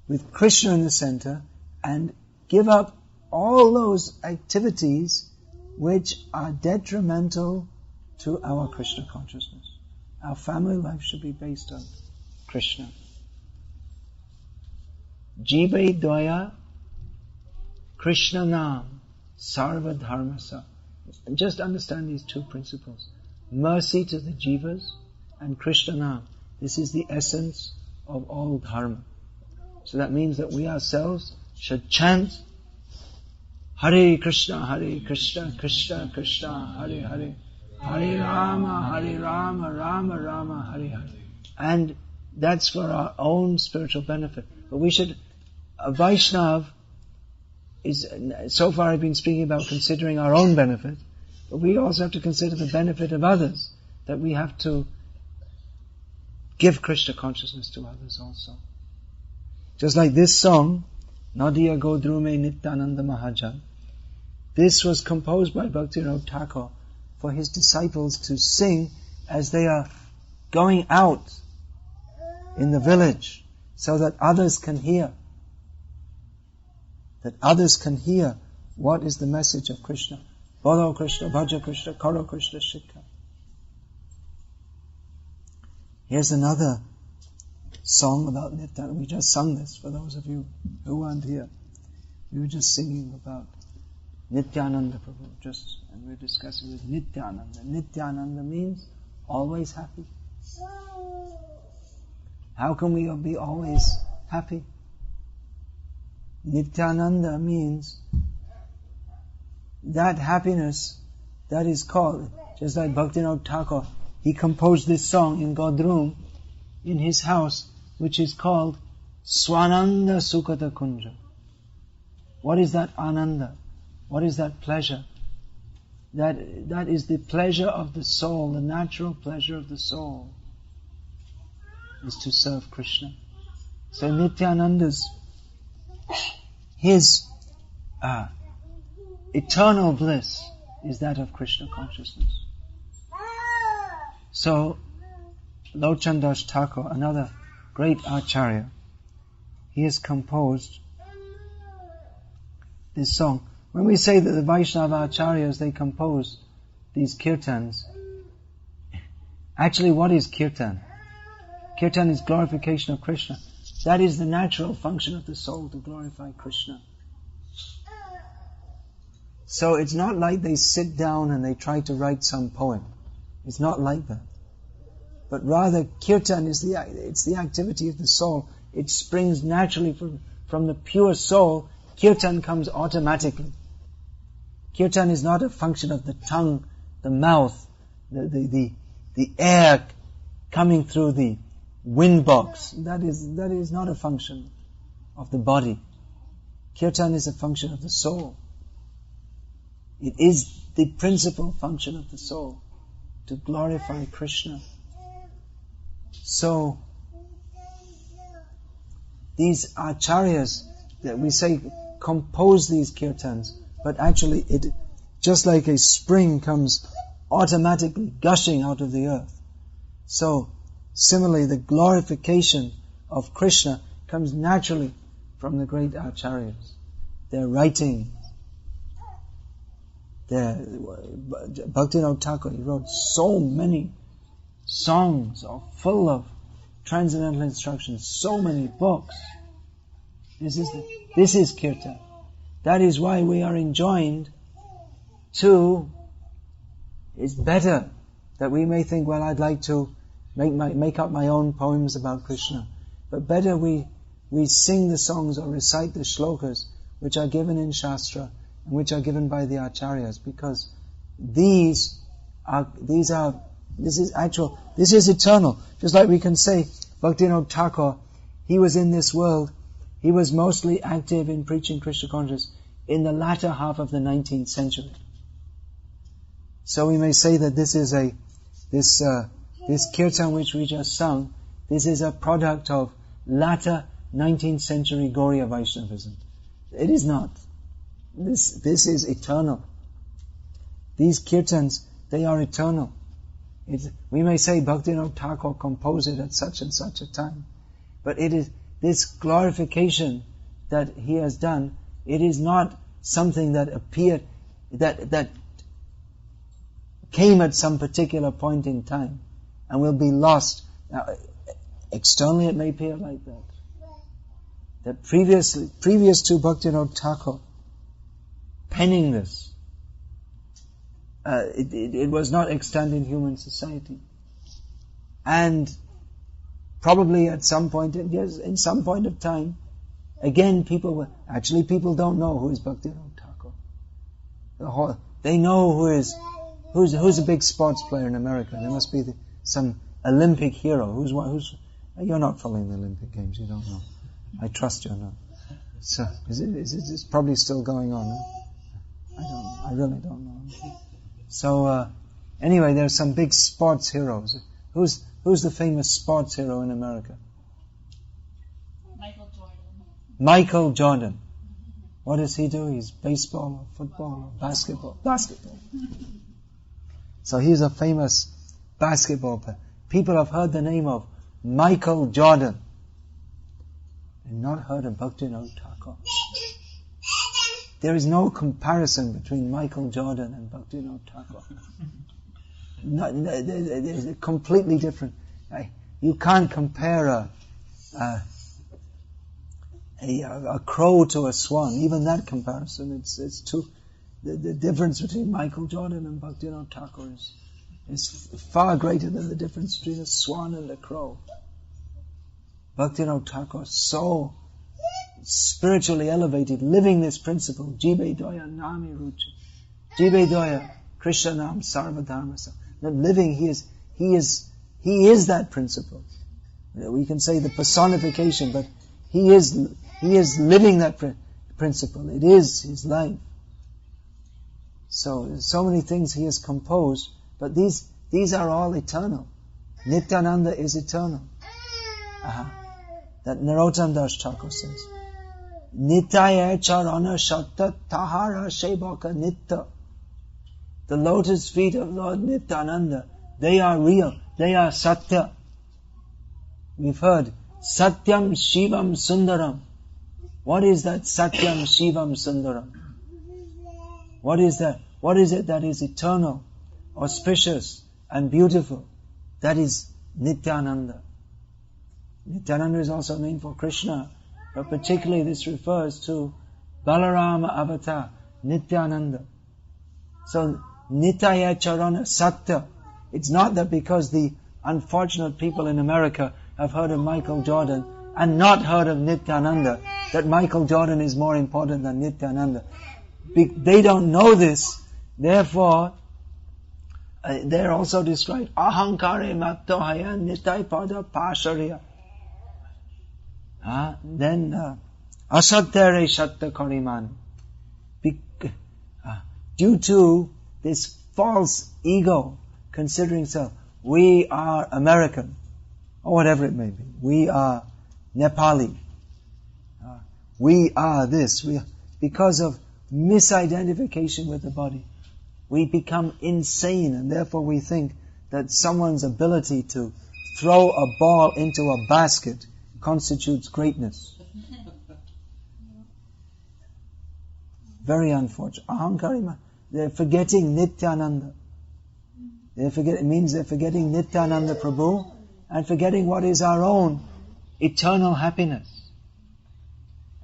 with Krishna in the center, and give up all those activities which are detrimental to our Krishna consciousness. Our family life should be based on Krishna. Jive Dvaya Krishna Nam Sarva Dharmasa. Just understand these two principles. Mercy to the jivas and Krishna Nam. This is the essence of all dharma. So that means that we ourselves should chant Hare Krishna, Krishna Krishna, Hare Hare, Hare Rama, Rama Rama, Hare Hare. And that's for our own spiritual benefit. But we should, a Vaishnav is, so far I've been speaking about considering our own benefit, but we also have to consider the benefit of others, that we have to give Krishna consciousness to others also. Just like this song, Nadiya Godrume Nityananda Mahajan, this was composed by Bhaktivinoda Thakur for his disciples to sing as they are going out in the village, so that others can hear. That others can hear what is the message of Krishna. Bolo Krishna, Bhaja Krishna, Karo Krishna, Shikha. Here's another song about Nityananda. We just sung this for those of you who weren't here. We were just singing about Nityananda Prabhu, and we're discussing with Nityananda. Nityananda means always happy. How can we be always happy? Nityananda means that happiness that is called, just like Bhaktivinoda Thakur, he composed this song in Godrum, in his house, which is called Swananda Sukata Kunja. What is that ananda? What is that pleasure? That is the pleasure of the soul, the natural pleasure of the soul, is to serve Krishna. So Nityananda's, his eternal bliss is that of Krishna consciousness. So Lochandas Thakur, another great acharya, he has composed this song. When we say that the Vaishnava acharyas, they compose these kirtans, actually what is kirtan? Kirtan is glorification of Krishna. That is the natural function of the soul, to glorify Krishna. So it's not like they sit down and they try to write some poem. It's not like that. But rather, kirtan is the activity of the soul. It springs naturally from the pure soul. Kirtan comes automatically. Kirtan is not a function of the tongue, the mouth, the air coming through the wind box. That is not a function of the body. Kirtan is a function of the soul. It is the principal function of the soul, to glorify Krishna. So, these acharyas that we say compose these kirtans, but actually it, just like a spring comes automatically gushing out of the earth. So, similarly, the glorification of Krishna comes naturally from the great acharyas. Their writings, Bhaktivinoda Thakur, he wrote so many songs are full of transcendental instructions, so many books. This is kirtan. That is why we are enjoined to, it's better that we may think, well, I'd like to make up my own poems about Krishna. But better we sing the songs or recite the shlokas which are given in Shastra and which are given by the acharyas, because this is eternal. Just like we can say, Bhaktivinoda Thakur, he was in this world, he was mostly active in preaching Krishna consciousness in the latter half of the 19th century. So we may say that this kirtan which we just sung, this is a product of latter 19th century Gauriya Vaishnavism. It is not. This is eternal. These kirtans, they are eternal. We may say Bhaktivinoda Thakur composed it at such and such a time, but it is this glorification that he has done. It is not something that appeared, that came at some particular point in time and will be lost. Now, externally it may appear like that. That previous to Bhaktivinoda Thakur penning this, it was not extant in human society. And probably at some point, in some point of time, again people don't know who is Bhaktivinoda Thakur. They know who's a big sports player in America. There must be some Olympic hero. You're not following the Olympic Games, you don't know. I trust you're not. So, it's probably still going on. Huh? I really don't know. So, anyway, there's some big sports heroes. Who's the famous sports hero in America? Michael Jordan. What does he do? He's baseball or football or basketball? Basketball. So he's a famous basketball player. People have heard the name of Michael Jordan and not heard of Bhaktivinoda Thakur. There is no comparison between Michael Jordan and Bhaktivinoda Thakur. They're completely different. You can't compare a crow to a swan. Even that comparison, it's too. The difference between Michael Jordan and Bhaktivinoda Thakur is far greater than the difference between a swan and a crow. Bhaktivinoda Thakur, so spiritually elevated, living this principle, Jibe Doya Nami Ruchi, Jibe Doya Krishna Nam Sarva Dharma. Living, he is that principle. We can say the personification, but he is living that principle. It is his life. So many things he has composed, but these are all eternal. Nityananda is eternal. That Narottam Das Thakur says, Nitaya charana shatta tahara shebaka nitta. The lotus feet of Lord Nityananda, they are real, they are satya. We've heard Satyam Shivam Sundaram. What is that Satyam Shivam Sundaram? What is that? What is it that is eternal, auspicious and beautiful? That is Nityananda. Nityananda is also named for Krishna, but particularly this refers to Balarama Avatar, Nityananda. So, Nitaya Charana Satya. It's not that because the unfortunate people in America have heard of Michael Jordan and not heard of Nityananda, that Michael Jordan is more important than Nityananda. They don't know this, therefore, they're also described, Ahankare Mattohaya Nitai Pada Pasharya. Then, Asatyare Shatta Kariman. Due to this false ego, considering self. We are American, or whatever it may be. We are Nepali. We are this. Because of misidentification with the body, we become insane, and therefore we think that someone's ability to throw a ball into a basket constitutes greatness. Very unfortunate. Ahankari, they're forgetting Nityananda. It means they're forgetting Nityananda Prabhu and forgetting what is our own eternal happiness.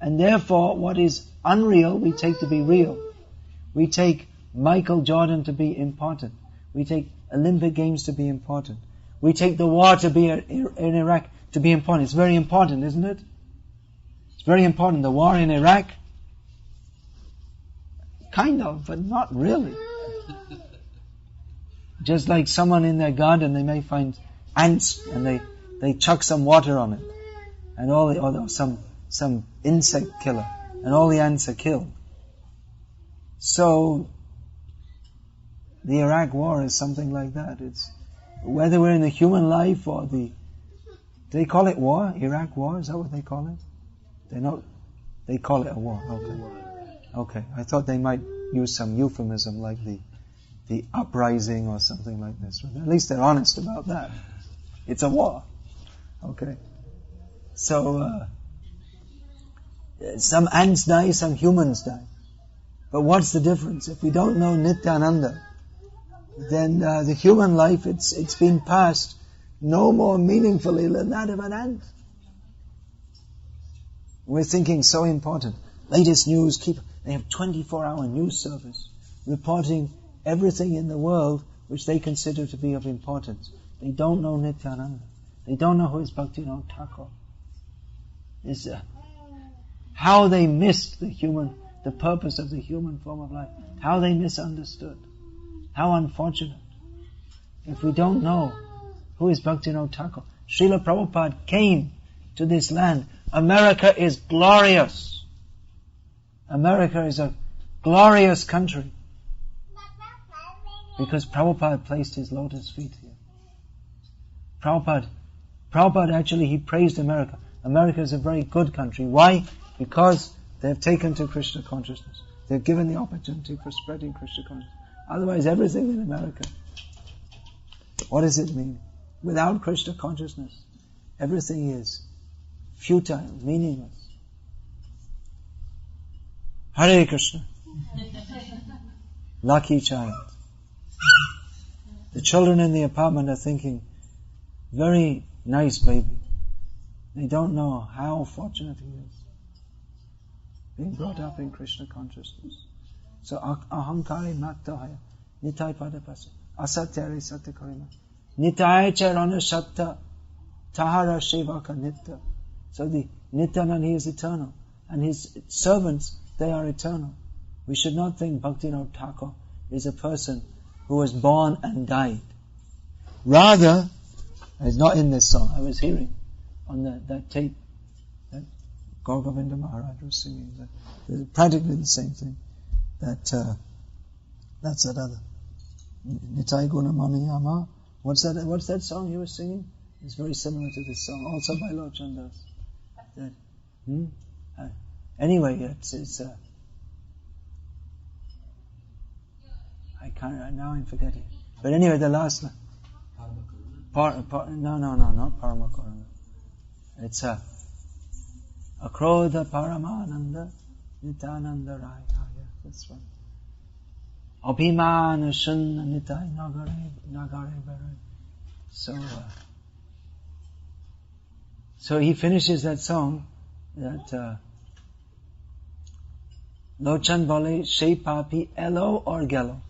And therefore, what is unreal, we take to be real. We take Michael Jordan to be important. We take Olympic Games to be important. We take the war to be in Iraq to be important. It's very important, isn't it? It's very important. The war in Iraq, kind of, but not really. Just like someone in their garden, they may find ants and they chuck some water on it, and or some insect killer, and all the ants are killed. So the Iraq war is something like that. It's whether we're in the human life or do they call it war? Iraq war? Is that what they call it? They call it a war. Okay. I thought they might use some euphemism like the uprising or something like this. At least they're honest about that. It's a war. Okay. So some ants die, some humans die. But what's the difference? If we don't know Nityananda, then the human life, it's been passed no more meaningfully than that of an ant. We're thinking so important. Latest news, they have 24-hour news service reporting everything in the world which they consider to be of importance. They don't know Nityananda. They don't know who is Bhaktivinoda Thakur. How they missed the purpose of the human form of life. How they misunderstood. How unfortunate. If we don't know who is Bhaktivinoda Thakur. Srila Prabhupada came to this land. America is glorious. America is a glorious country. Because Prabhupada placed his lotus feet here. Prabhupada actually, he praised America. America is a very good country. Why? Because they have taken to Krishna consciousness. They've given the opportunity for spreading Krishna consciousness. Otherwise, everything in America, what does it mean? Without Krishna consciousness, everything is futile, meaningless. Hare Krishna. Lucky child. The children in the apartment are thinking, very nice baby. They don't know how fortunate he is, being brought up in Krishna consciousness. So ahankari maktahaya nitai padapasa asatyari satyakarima nitai charana shatta tahara shivaka nitya. So the Nityananda, he is eternal, and his servants, they are eternal. We should not think Bhaktivinoda Thakur is a person who was born and died. Rather, it's not in this song. I was hearing on that tape that Gauravinda Maharaj was singing. Practically the same thing. That's that other. Nitai Guna Maniyama. What's that song he was singing? It's very similar to this song, also by Lord Chandas. Anyway, it's I can't, now I'm forgetting. But anyway, the last line. No, not Paramakarana. It's Akrodha Paramananda Nityananda Raya. That's one. Abhimana Shunna Nitai Nagare Bere. So he finishes that song that Lochan Bole Shei Papi Elo or Gelo.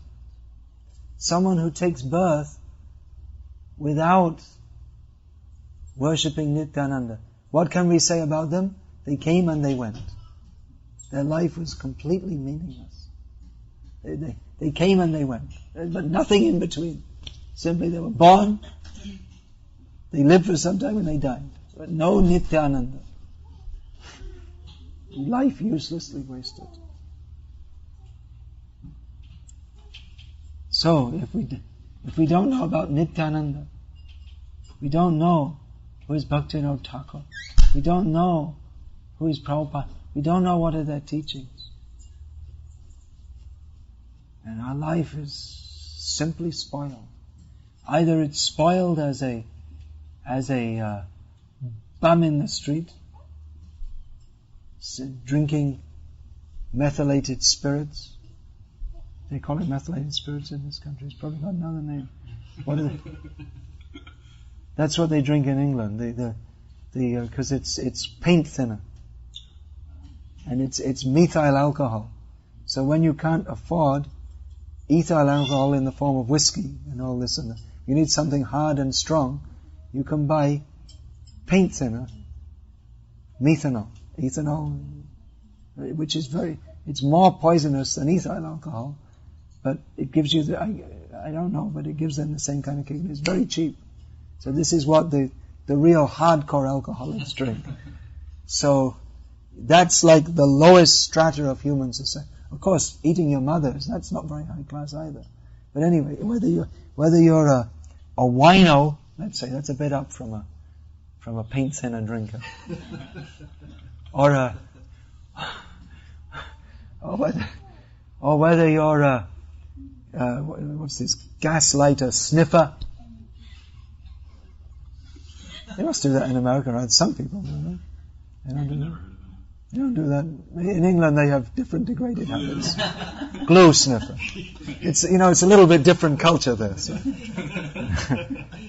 Someone who takes birth without worshipping Nityananda. What can we say about them? They came and they went. Their life was completely meaningless. They came and they went. But nothing in between. Simply they were born, they lived for some time and they died. But no Nityananda. Life uselessly wasted. So, if we don't know about Nityananda, we don't know who is Bhaktivinoda Thakur, we don't know who is Prabhupada, we don't know what are their teachings, and our life is simply spoiled. Either it's spoiled as a bum in the street, drinking methylated spirits. They call it methylated spirits in this country. It's probably got another name. What are they? That's what they drink in England. Because it's paint thinner, and it's methyl alcohol. So when you can't afford ethyl alcohol in the form of whiskey and all this, and you need something hard and strong, you can buy paint thinner, ethanol, which is it's more poisonous than ethyl alcohol, but it gives you I don't know, but it gives them the same kind of kick. It's very cheap. So this is what the real hardcore alcoholics drink. So that's like the lowest strata of human society. Of course, eating your mothers, that's not very high class either. But anyway, whether you're a wino, let's say, that's a bit up from a paint thinner drinker, or whether you're a what's this, gaslighter, sniffer. They must do that in America, right? Some people do that. They don't do that. They don't do that. In England they have different degraded habits. Glue sniffer. It's a little bit different culture there. So.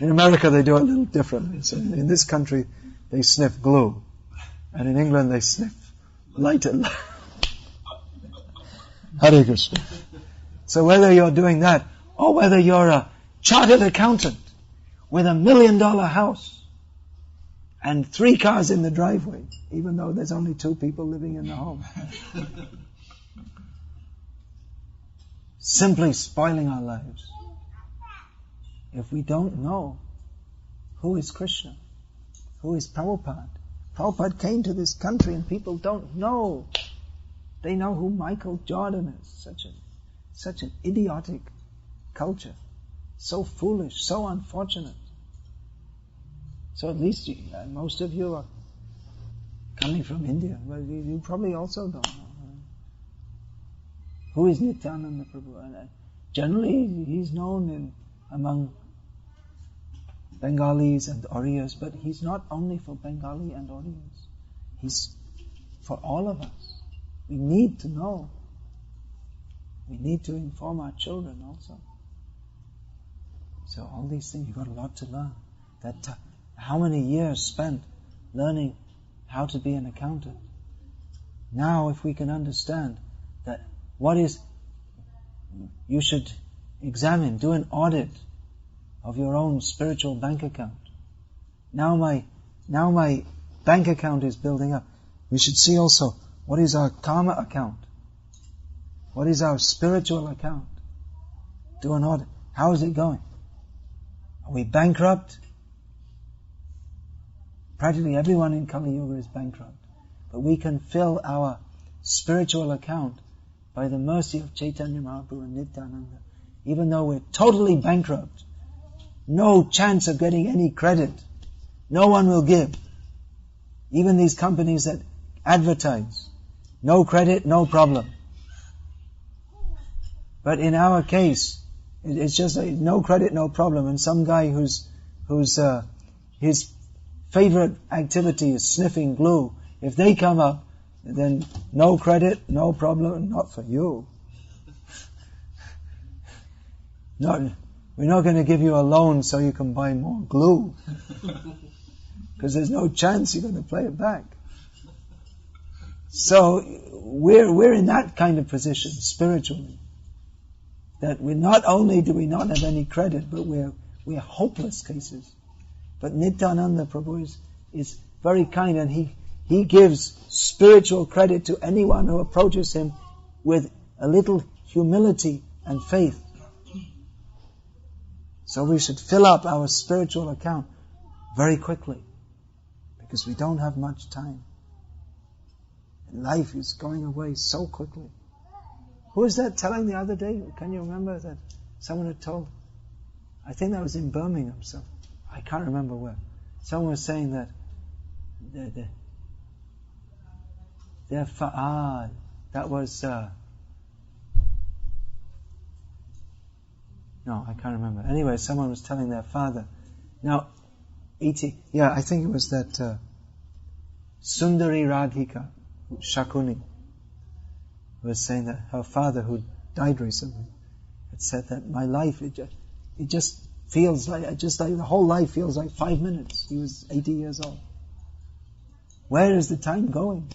In America they do it a little differently. So in this country they sniff glue. And in England they sniff lighter. Hare Krishna. So whether you're doing that, or whether you're a chartered accountant with $1 million house and 3 cars in the driveway, even though there's only 2 people living in the home. Simply spoiling our lives. If we don't know who is Krishna, who is Prabhupada. Prabhupada came to this country and people don't know. They know who Michael Jordan is. Such an idiotic culture. So foolish, so unfortunate. So at least most of you are coming from India. Well, you probably also don't know. Who is Nityananda Prabhu? And generally, he's known among Bengalis and Oriyas, but he's not only for Bengali and Oriyas. He's for all of us. We need to know. We need to inform our children also. So all these things, you've got a lot to learn. How many years spent learning how to be an accountant? Now if we can understand that you should examine, do an audit of your own spiritual bank account. Now my bank account is building up. We should see also, what is our karma account? What is our spiritual account? Do an audit. How is it going? Are we bankrupt? Practically everyone in Kali Yuga is bankrupt. But we can fill our spiritual account by the mercy of Chaitanya Mahaprabhu and Nityananda. Even though we're totally bankrupt, no chance of getting any credit. No one will give. Even these companies that advertise, no credit, no problem. But in our case, it's just no credit, no problem. And some guy whose his favorite activity is sniffing glue, if they come up, then no credit, no problem, not for you. We're not going to give you a loan so you can buy more glue. Because there's no chance you're going to pay it back. So we're in that kind of position spiritually. That not only do we not have any credit, but we're hopeless cases. But Nityananda Prabhu is very kind, and he gives spiritual credit to anyone who approaches him with a little humility and faith. So we should fill up our spiritual account very quickly, because we don't have much time. Life is going away so quickly. Who was that telling the other day? Can you remember that someone had told, I think that was in Birmingham, so I can't remember where. Someone was saying that that was no, I can't remember. Anyway, someone was telling their father. Now, I think it was that Sundari Radhika Shakuni was saying that her father, who died recently, had said that my life, it just feels like the whole life feels like 5 minutes. He was 80 years old. Where is the time going?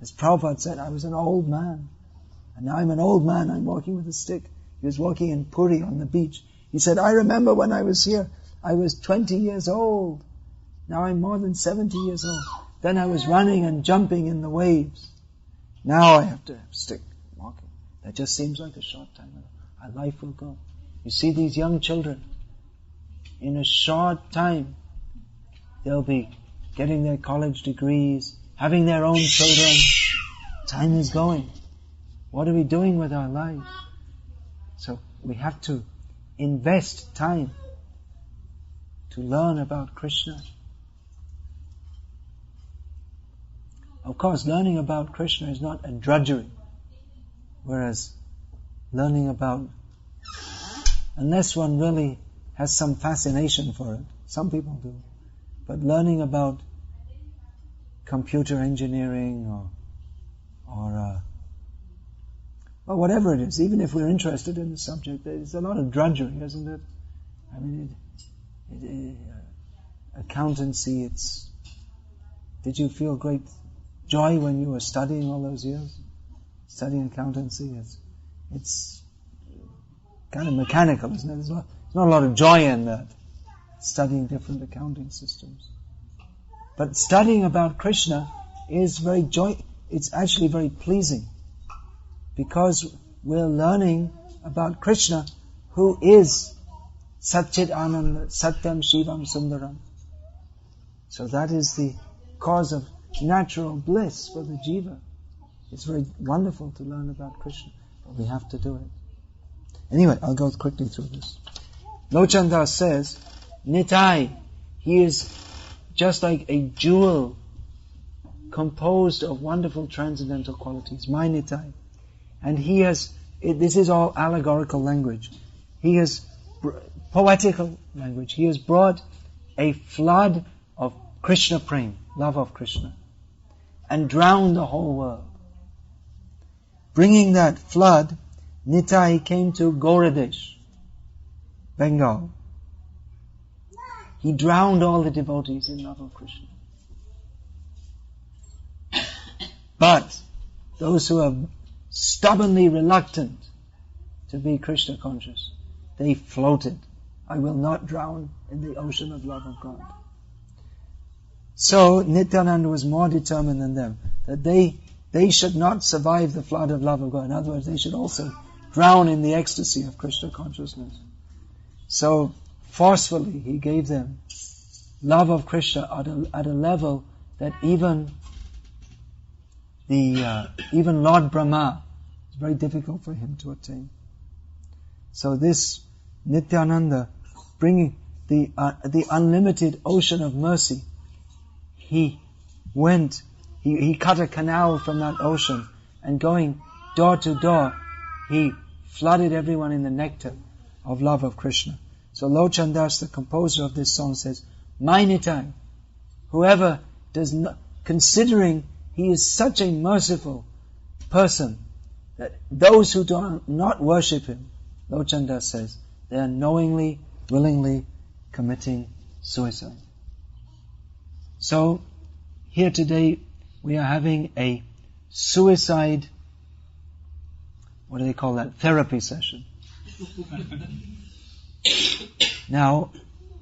As Prabhupada said, I was an old man. And now I'm an old man, I'm walking with a stick. He was walking in Puri on the beach. He said, I remember when I was here, I was 20 years old. Now I'm more than 70 years old. Then I was running and jumping in the waves. Now I have to stick walking. That just seems like a short time. Our life will go. You see these young children, in a short time, they'll be getting their college degrees, having their own children. Time is going. What are we doing with our lives? So we have to invest time to learn about Krishna. Of course, learning about Krishna is not a drudgery, whereas learning about, unless one really has some fascination for it, some people do, but learning about computer engineering or whatever it is, even if we're interested in the subject, there's a lot of drudgery, isn't it? I mean, accountancy, did you feel great joy when you were studying all those years? Studying accountancy, it's kind of mechanical, isn't it? There's not a lot of joy in that, studying different accounting systems. But studying about Krishna is it's actually very pleasing, because we're learning about Krishna, who is Satchit Ananda, Satyam Shivam Sundaram. So that is the cause of natural bliss for the jiva. It's very wonderful to learn about Krishna, but we have to do it. Anyway, I'll go quickly through this. Lochandas says, Nitai, he is just like a jewel composed of wonderful transcendental qualities. My Nitai. And he has, this is all allegorical language. He has poetical language. He has brought a flood of Krishna prem, love of Krishna, and drowned the whole world. Bringing that flood, Nitai came to Gauradesh, Bengal. He drowned all the devotees in love of Krishna. But those who are stubbornly reluctant to be Krishna conscious, they floated. I will not drown in the ocean of love of God. So Nityananda was more determined than them, that they should not survive the flood of love of God. In other words, they should also drown in the ecstasy of Krishna consciousness. So forcefully he gave them love of Krishna at a level that even Lord Brahma, it's very difficult for him to attain. So this Nityananda, bringing the unlimited ocean of mercy, he cut a canal from that ocean, and going door to door, he flooded everyone in the nectar of love of Krishna. So Lochandas, the composer of this song, says, My Nitai, whoever does not, considering he is such a merciful person, that those who do not worship him, Lochandas says, they are knowingly, willingly committing suicide. So, here today we are having a suicide, what do they call that? Therapy session. Now,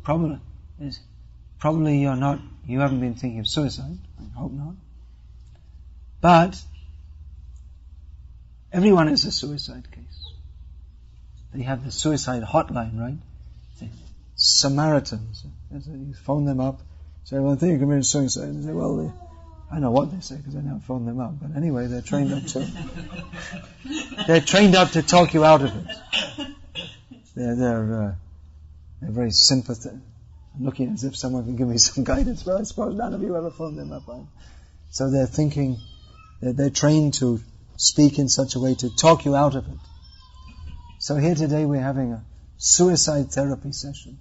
probably you haven't been thinking of suicide. I hope not. But everyone is a suicide case. They have the suicide hotline, right? The Samaritans. You phone them up, say, well, I think you committed suicide. And they say, well, I know what they say because I never phone them up. But anyway, they're trained up to talk you out of it. They're very sympathetic. I'm looking as if someone can give me some guidance, but I suppose none of you ever phoned them up. Right? So they're thinking, they're trained to speak in such a way to talk you out of it. So here today we're having a suicide therapy session,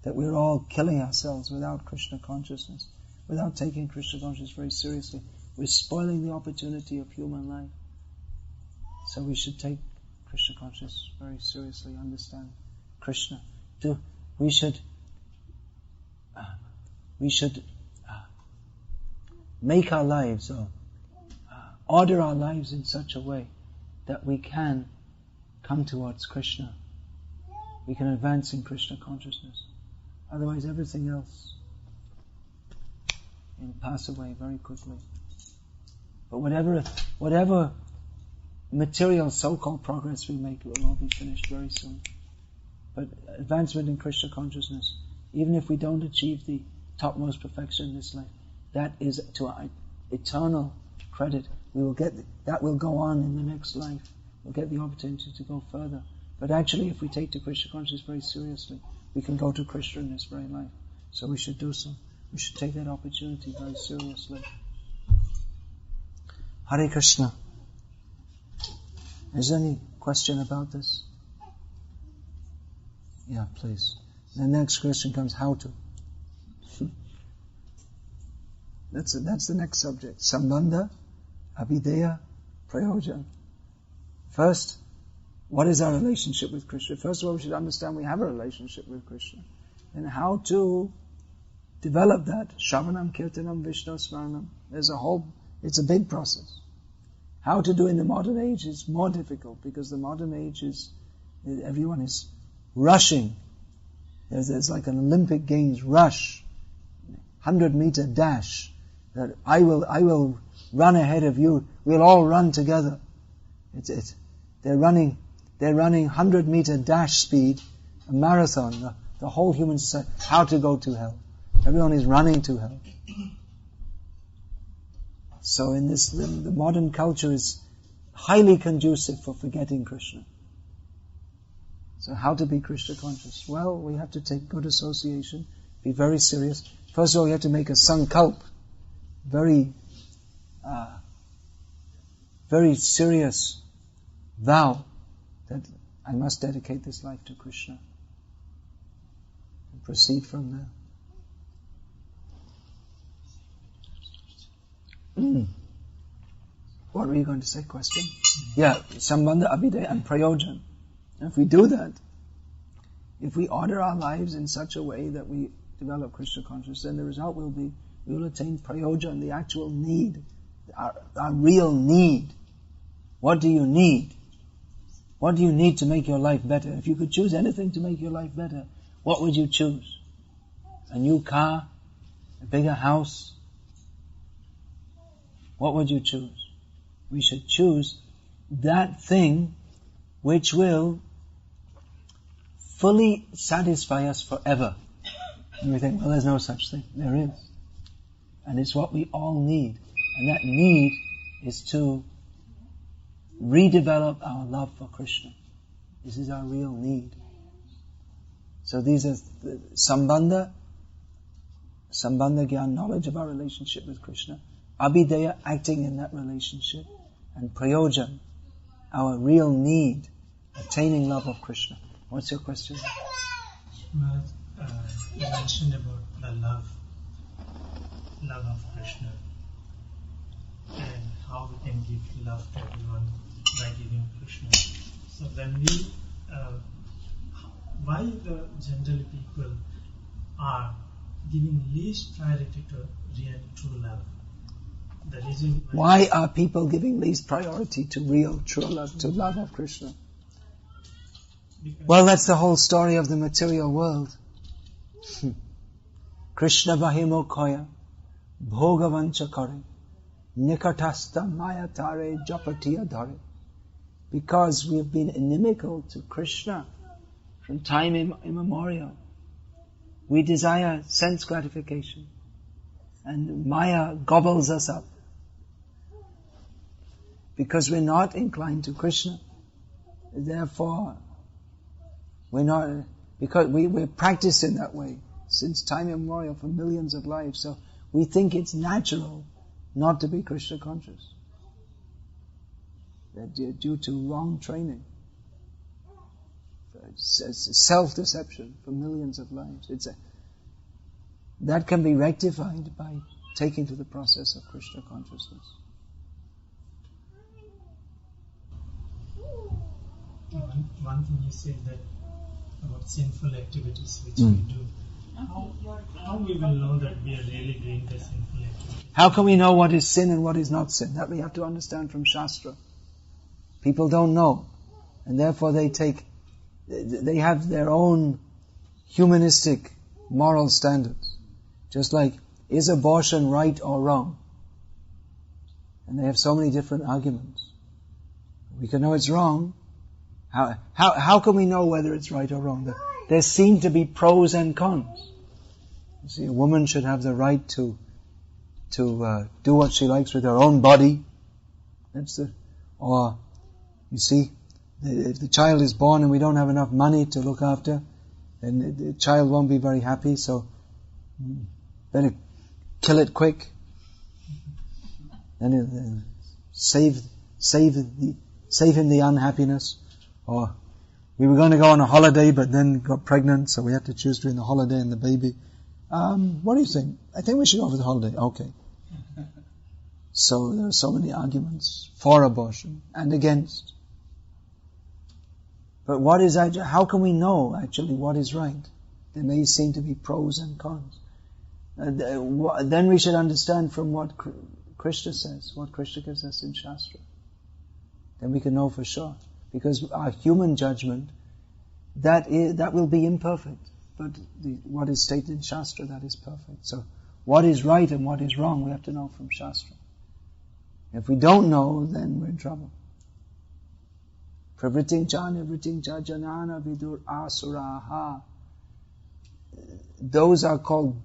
that we're all killing ourselves without Krishna consciousness, without taking Krishna consciousness very seriously. We're spoiling the opportunity of human life. So we should take Krishna consciousness very seriously, understand Krishna. We should make our lives, order our lives in such a way that we can come towards Krishna. We can advance in Krishna consciousness. Otherwise everything else will pass away very quickly. But whatever material so-called progress we make will all be finished very soon. But advancement in Krishna consciousness, even if we don't achieve the topmost perfection in this life, that is to our eternal credit. We will get that will go on in the next life. We'll get the opportunity to go further. But actually, if we take to Krishna consciousness very seriously, we can go to Krishna in this very life. So we should do so. We should take that opportunity very seriously. Hare Krishna. Is there any question about this? Yeah, please. The next question comes, how to. That's the next subject. Sambandha, Abhideya, Prayojan. First, what is our relationship with Krishna? First of all, we should understand we have a relationship with Krishna. And how to develop that. Shravanam, Kirtanam, Vishnu Smaranam. It's a big process. How to do in the modern age is more difficult because the modern age everyone is rushing. There's like an Olympic Games rush, 100-meter dash. That I will run ahead of you. We'll all run together. They're running 100-meter dash speed, a marathon. The whole human society, how to go to hell. Everyone is running to hell. So in this, the modern culture is highly conducive for forgetting Krishna. So how to be Krishna conscious? Well, we have to take good association, be very serious. First of all, we have to make a sankalp, very serious vow that I must dedicate this life to Krishna. And proceed from there. What were you going to say? Question? Yeah, Sambandha, Abhideya and Prayojan. And if we do that, if we order our lives in such a way that we develop Krishna consciousness, then the result will be we will attain Prayojan, the actual need, our real need. What do you need? What do you need to make your life better? If you could choose anything to make your life better, what would you choose? A new car? A bigger house? What would you choose? We should choose that thing which will fully satisfy us forever. And we think, well, there's no such thing. There is. And it's what we all need. And that need is to redevelop our love for Krishna. This is our real need. So these are the Sambandha Gyan, knowledge of our relationship with Krishna. Abhideya, acting in that relationship. And Prayojan, our real need, attaining love of Krishna. What's your question? Well, you mentioned about the love of Krishna and how we can give love to everyone by giving Krishna. So when why the general people are giving least priority to real true love? The reason why are people giving least priority to real true love, to love of Krishna? Well, that's the whole story of the material world. Krishna Vahimokoya Bhogavancha Kare Nikatasta Mayatare Japatiya Dhare. Because we have been inimical to Krishna from time immemorial. We desire sense gratification. And Maya gobbles us up. Because we're not inclined to Krishna. Therefore, because we're practiced in that way since time immemorial for millions of lives. So we think it's natural not to be Krishna conscious. Due to wrong training. Self-deception for millions of lives. That can be rectified by taking to the process of Krishna consciousness. One thing you said that about sinful activities which we do. How we will know that we are really doing the sinful activity? How can we know what is sin and what is not sin? That we have to understand from Shastra. People don't know. And therefore they have their own humanistic moral standards. Just like, is abortion right or wrong? And they have so many different arguments. We can know it's wrong. How can we know whether it's right or wrong? There seem to be pros and cons. You see, a woman should have the right to do what she likes with her own body. Or, you see, if the child is born and we don't have enough money to look after, then the child won't be very happy, so better kill it quick. And save him the unhappiness. Or we were going to go on a holiday but then got pregnant, so we had to choose between the holiday and the baby. What do you think? I think we should go for the holiday. Okay. So there are so many arguments for abortion and against. But how can we know actually what is right? There may seem to be pros and cons. Then we should understand from what Krishna says, what Krishna gives us in Shastra. Then we can know for sure. Because our human judgment, that will be imperfect. But what is stated in Shastra, that is perfect. So what is right and what is wrong, we have to know from Shastra. If we don't know, then we're in trouble. Pravriting janana vidur asuraha. Those are called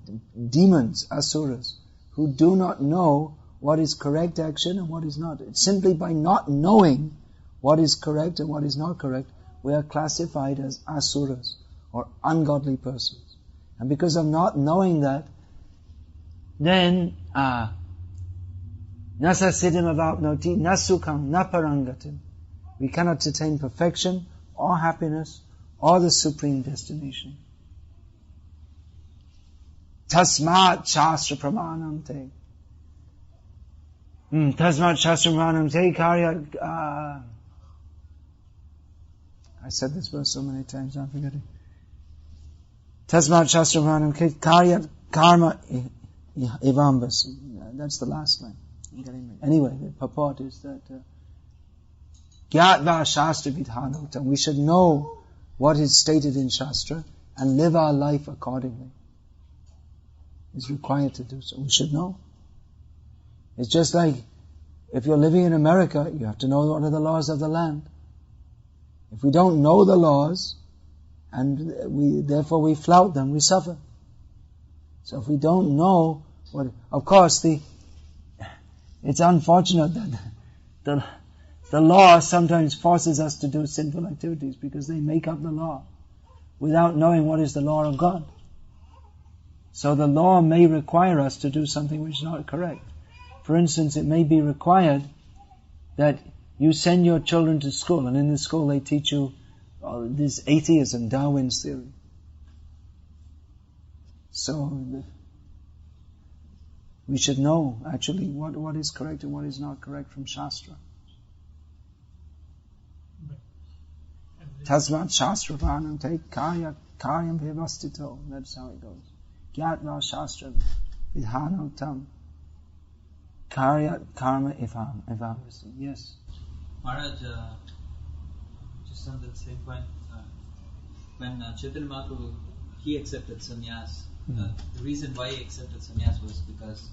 demons, asuras, who do not know what is correct action and what is not. It's simply by not knowing what is correct and what is not correct, we are classified as asuras, or ungodly persons. And because of not knowing that, then nasa siddhim avapnoti nasukam naparangatim. We cannot attain perfection or happiness or the supreme destination. Tasmat shastra pramanam te. Tasmat shastra pramanam te karya. I said this verse so many times, I'm forgetting. Tasmat shastra pramanam te karya karma ivambas. That's the last line. Anyway, the purport is that Gyatva Shastra Vidhanotam. We should know what is stated in Shastra and live our life accordingly. It's required to do so. We should know. It's just like if you're living in America, you have to know what are the laws of the land. If we don't know the laws and therefore we flout them, we suffer. So if we don't know what, of course, it's unfortunate that the law sometimes forces us to do sinful activities because they make up the law without knowing what is the law of God. So the law may require us to do something which is not correct. For instance, it may be required that you send your children to school, and in the school they teach you this atheism, Darwin's theory. So we should know actually what is correct and what is not correct from Shastra. Tasmat Shastra Varnam Te Karyam Vyavastito. That's how it goes. Gyatva Shastra Vidhanotam Karya Karma Ivamasi. Yes. Maharaj, just on that same point, when Chaitanya Mahaprabhu, he accepted sannyas, the reason why he accepted sannyas was because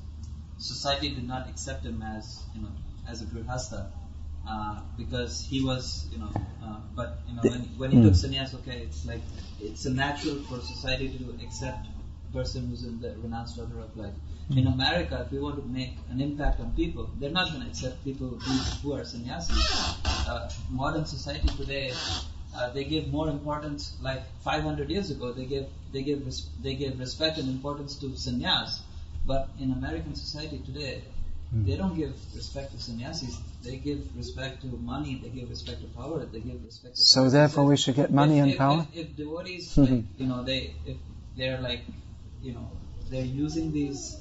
society did not accept him as a grihastha, because he was, when he took sannyas, okay, it's like, it's a natural for society to accept person who's in the renounced order of life. In America, if we want to make an impact on people, they're not going to accept people who are sannyasis. Modern society today, they give more importance. Like 500 years ago, they gave respect and importance to sannyas. But in American society today, they don't give respect to sannyasis. They give respect to money. They give respect to power. They give respect to. So therefore, we should get money and power. If devotees, like, if they're like, they're using these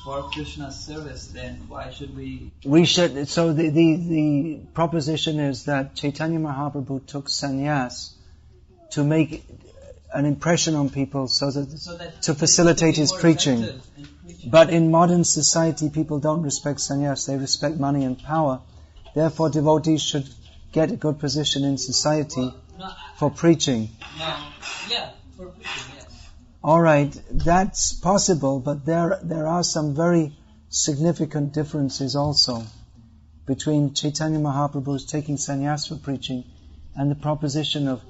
for Krishna's service, then why should we? We should. So the proposition is that Chaitanya Mahaprabhu took sannyas to make an impression on people, so that to facilitate his preaching. But in modern society, people don't respect sannyas; they respect money and power. Therefore, devotees should get a good position in society for preaching. For preaching, yes. All right, that's possible, but there are some very significant differences also between Chaitanya Mahaprabhu's taking sannyas for preaching and the proposition of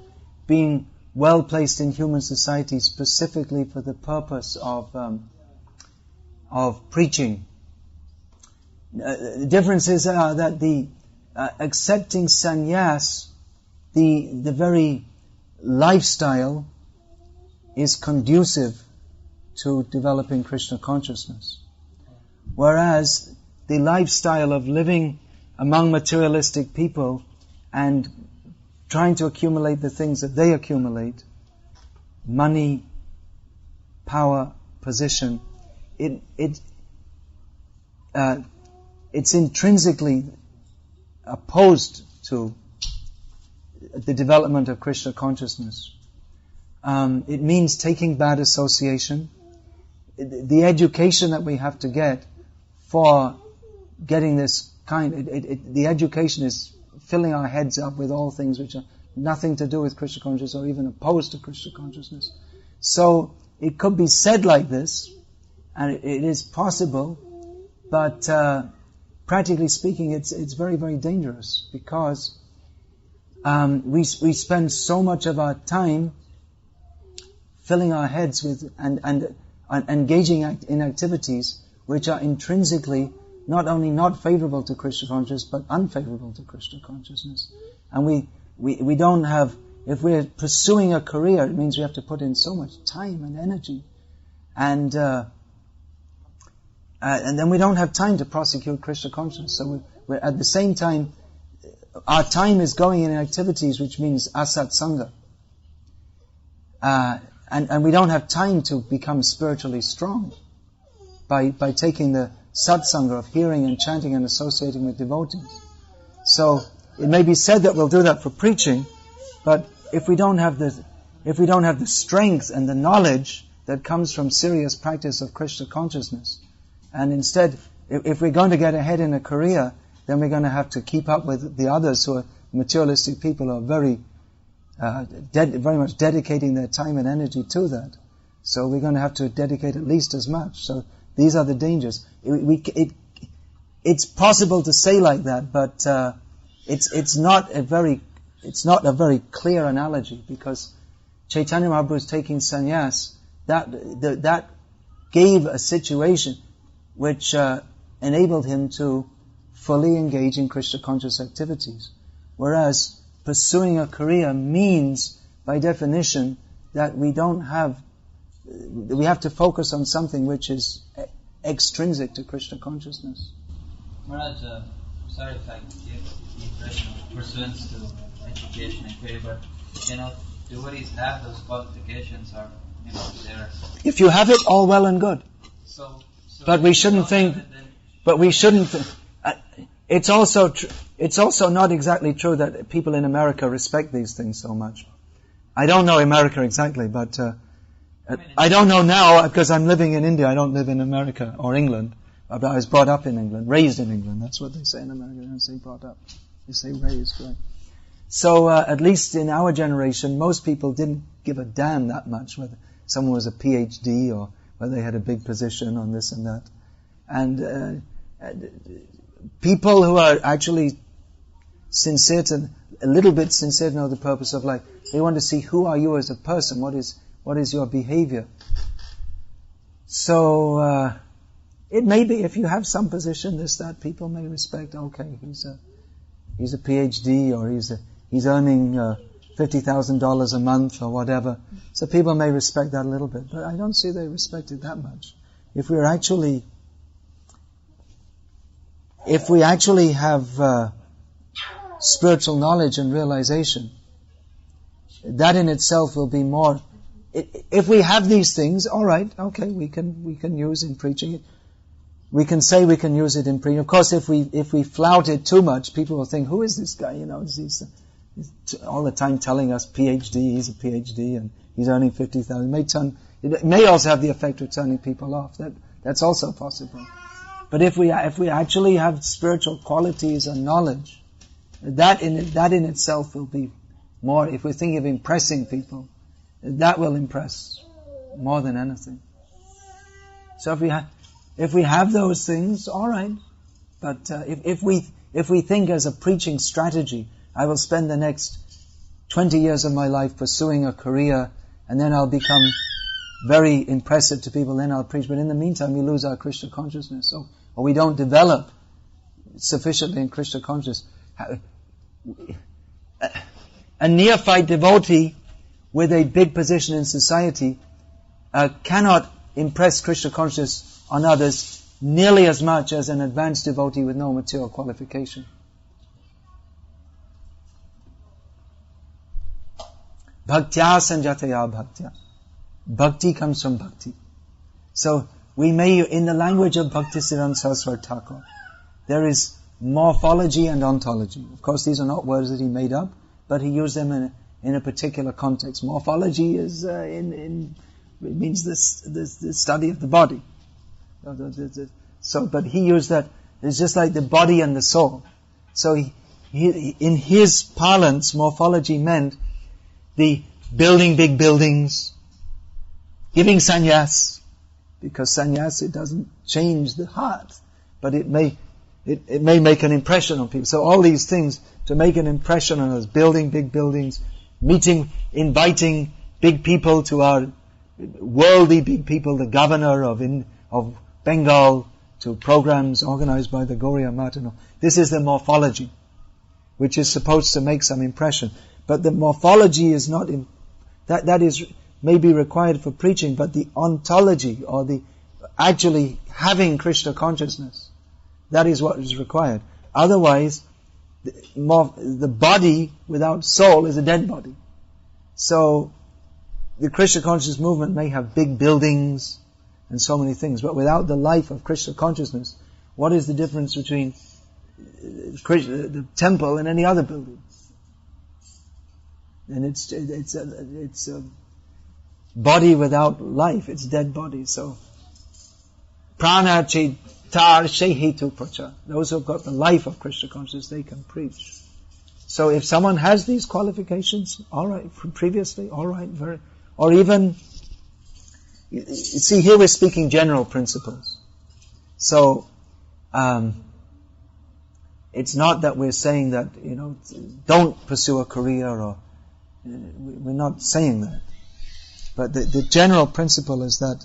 being well placed in human society specifically for the purpose of preaching. The differences are that the accepting sannyas, the very lifestyle is conducive to developing Krishna consciousness. Whereas the lifestyle of living among materialistic people and trying to accumulate the things that they accumulate, money, power, position, it's intrinsically opposed to the development of Krishna consciousness. It means taking bad association. The education that we have to get for getting this the education is filling our heads up with all things which are nothing to do with Krishna consciousness or even opposed to Krishna consciousness. So it could be said like this, and it is possible, but practically speaking, it's very, very dangerous because we spend so much of our time filling our heads with and engaging in activities which are intrinsically not only not favorable to Krishna consciousness but unfavorable to Krishna consciousness. And we don't have, if we're pursuing a career, it means we have to put in so much time and energy, and then we don't have time to prosecute Krishna consciousness. So we're at the same time, our time is going in activities which means asat sangha. And we don't have time to become spiritually strong by taking the satsanga of hearing and chanting and associating with devotees. So it may be said that we'll do that for preaching, but if we don't have the strength and the knowledge that comes from serious practice of Krishna consciousness, and instead, if we're going to get ahead in a career, then we're going to have to keep up with the others who are materialistic people who are very much dedicating their time and energy to that. So we're going to have to dedicate at least as much. So these are the dangers. It's possible to say like that, but it's not a very clear analogy, because Chaitanya Mahaprabhu is taking sannyas. That gave a situation which enabled him to fully engage in Krishna conscious activities, whereas pursuing a career means, by definition, that we have to focus on something which is extrinsic to Krishna consciousness. Maharaj, sorry if I gave the impression of pursuance to education and career, but devotees have those qualifications, or they're. If you have it, all well and good. But we shouldn't think. But we shouldn't. It's also not exactly true that people in America respect these things so much. I don't know America exactly, but I don't know now because I'm living in India. I don't live in America or England. But I was brought up in England, raised in England. That's what they say in America. They don't say brought up. They say raised, right? So at least in our generation, most people didn't give a damn that much whether someone was a PhD or whether they had a big position on this and that. And people who are actually sincere a little bit sincere to know the purpose of life, they want to see who are you as a person, what is your behavior. So, it may be, if you have some position, this, that, people may respect, okay, he's a PhD, or he's earning $50,000 a month or whatever. So people may respect that a little bit, but I don't see they respect it that much. If we actually have spiritual knowledge and realization, that in itself will be more. If we have these things, all right, okay, we can use in preaching it. We can say we can use it in preaching. Of course, if we flout it too much, people will think, who is this guy? He's all the time telling us PhD, he's a PhD, and he's earning 50,000. It may also have the effect of turning people off. That's also possible. But if we actually have spiritual qualities and knowledge, that in itself will be more. If we think of impressing people, that will impress more than anything. So if we have those things, all right. But if we think as a preaching strategy, I will spend the next 20 years of my life pursuing a career, and then I'll become very impressive to people, then I'll preach. But in the meantime, we lose our Krishna consciousness, or we don't develop sufficiently in Krishna consciousness. A neophyte devotee with a big position in society cannot impress Krishna consciousness on others nearly as much as an advanced devotee with no material qualification. Bhaktya sanjataya bhaktya. Bhakti comes from bhakti. So we may, in the language of Bhaktisiddhanta Saraswati Thakur, there is morphology and ontology. Of course, these are not words that he made up, but he used them in a particular context. Morphology is it means the study of the body. So, but he used that. It's just like the body and the soul. So he in his parlance, morphology meant the building big buildings, giving sannyas, because sannyas, it doesn't change the heart, but it may make an impression on people. So all these things to make an impression on us, building big buildings, inviting big people to our worldly big people, the governor of Bengal, to programs organized by the Gauriya Mata. This is the morphology, which is supposed to make some impression. But the morphology is not that is maybe required for preaching, but the ontology, or the actually having Krishna consciousness, that is what is required. Otherwise, the body without soul is a dead body. So the Krishna consciousness movement may have big buildings and so many things, but without the life of Krishna consciousness, what is the difference between the temple and any other building? And it's a body without life. It's dead body. So prana chetar shehetu pracha. Those who have got the life of Krishna consciousness, they can preach. So if someone has these qualifications, all right, from previously, all right, or even, you see, here we're speaking general principles. So it's not that we're saying that, don't pursue a career, or we're not saying that. But the general principle is that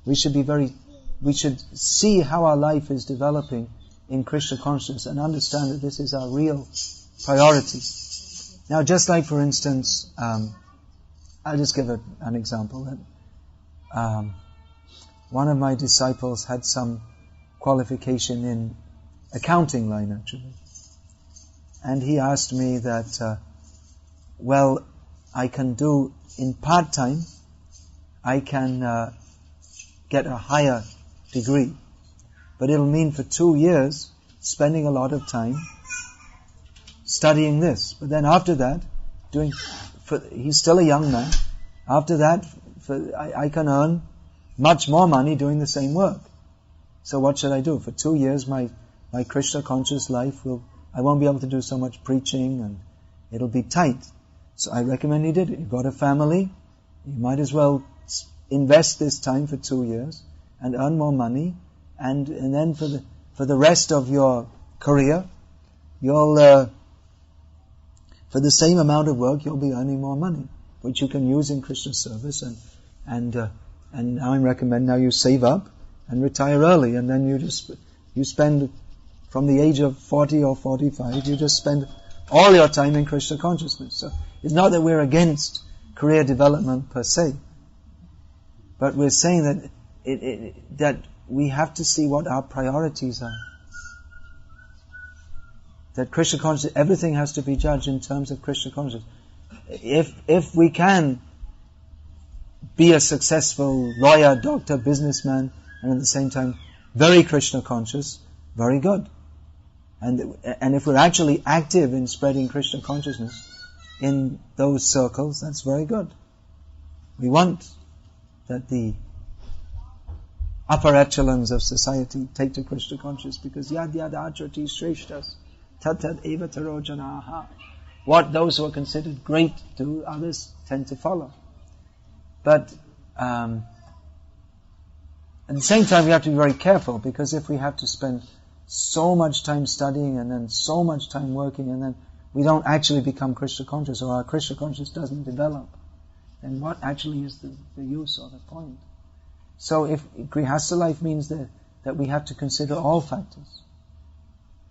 we should see how our life is developing in Krishna consciousness and understand that this is our real priority. Now, just like, for instance, I'll just give an example. That one of my disciples had some qualification in accounting line, actually. And he asked me that, I can do in part-time, I can get a higher degree. But it'll mean for 2 years spending a lot of time studying this. But then after that, he's still a young man. After that, I can earn much more money doing the same work. So what should I do? For 2 years, my Krishna conscious life I won't be able to do so much preaching, and it'll be tight. So I recommend he did it. You've got a family, you might as well invest this time for 2 years and earn more money, and then for the rest of your career, you'll for the same amount of work, you'll be earning more money, which you can use in Krishna service and And now I recommend now you save up and retire early, and then you spend from the age of 40 or 45, you just spend all your time in Krishna consciousness. So it's not that we're against career development per se, but we're saying that that we have to see what our priorities are. That Krishna consciousness, everything has to be judged in terms of Krishna consciousness. If we can be a successful lawyer, doctor, businessman, and at the same time very Krishna conscious, very good. And if we're actually active in spreading Krishna consciousness in those circles, that's very good. We want that the upper echelons of society take to Krishna consciousness, because yad yad acharati shreshtas tat tat eva taro janaha. What those who are considered great do, others tend to follow. But at the same time, we have to be very careful, because if we have to spend so much time studying and then so much time working, and then we don't actually become Krishna conscious, or our Krishna consciousness doesn't develop, then what actually is the use or the point? So if Grihastha life means that we have to consider all factors.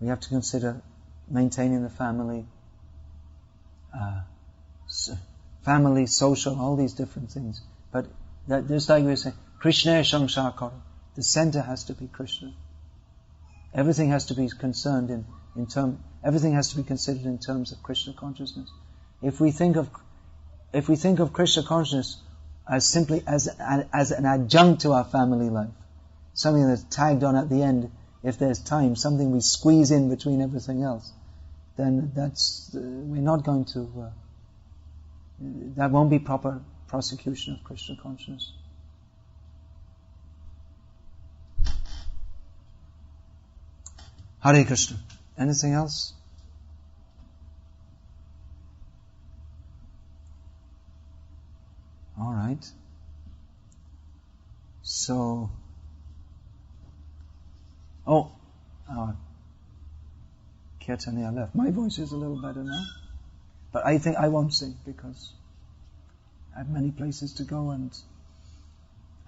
We have to consider maintaining the family, social, all these different things. But that, just like we were saying, Krishna Shankshakara, the center has to be Krishna. Everything has to be concerned everything has to be considered in terms of Krishna consciousness. If we think of Krishna consciousness as simply as an adjunct to our family life, something that's tagged on at the end, if there's time, something we squeeze in between everything else, then we're not going to. That won't be proper prosecution of Krishna consciousness. Hare Krishna. Anything else? All right. So, Kirtaniya left. My voice is a little better now, but I think I won't sing because I have many places to go and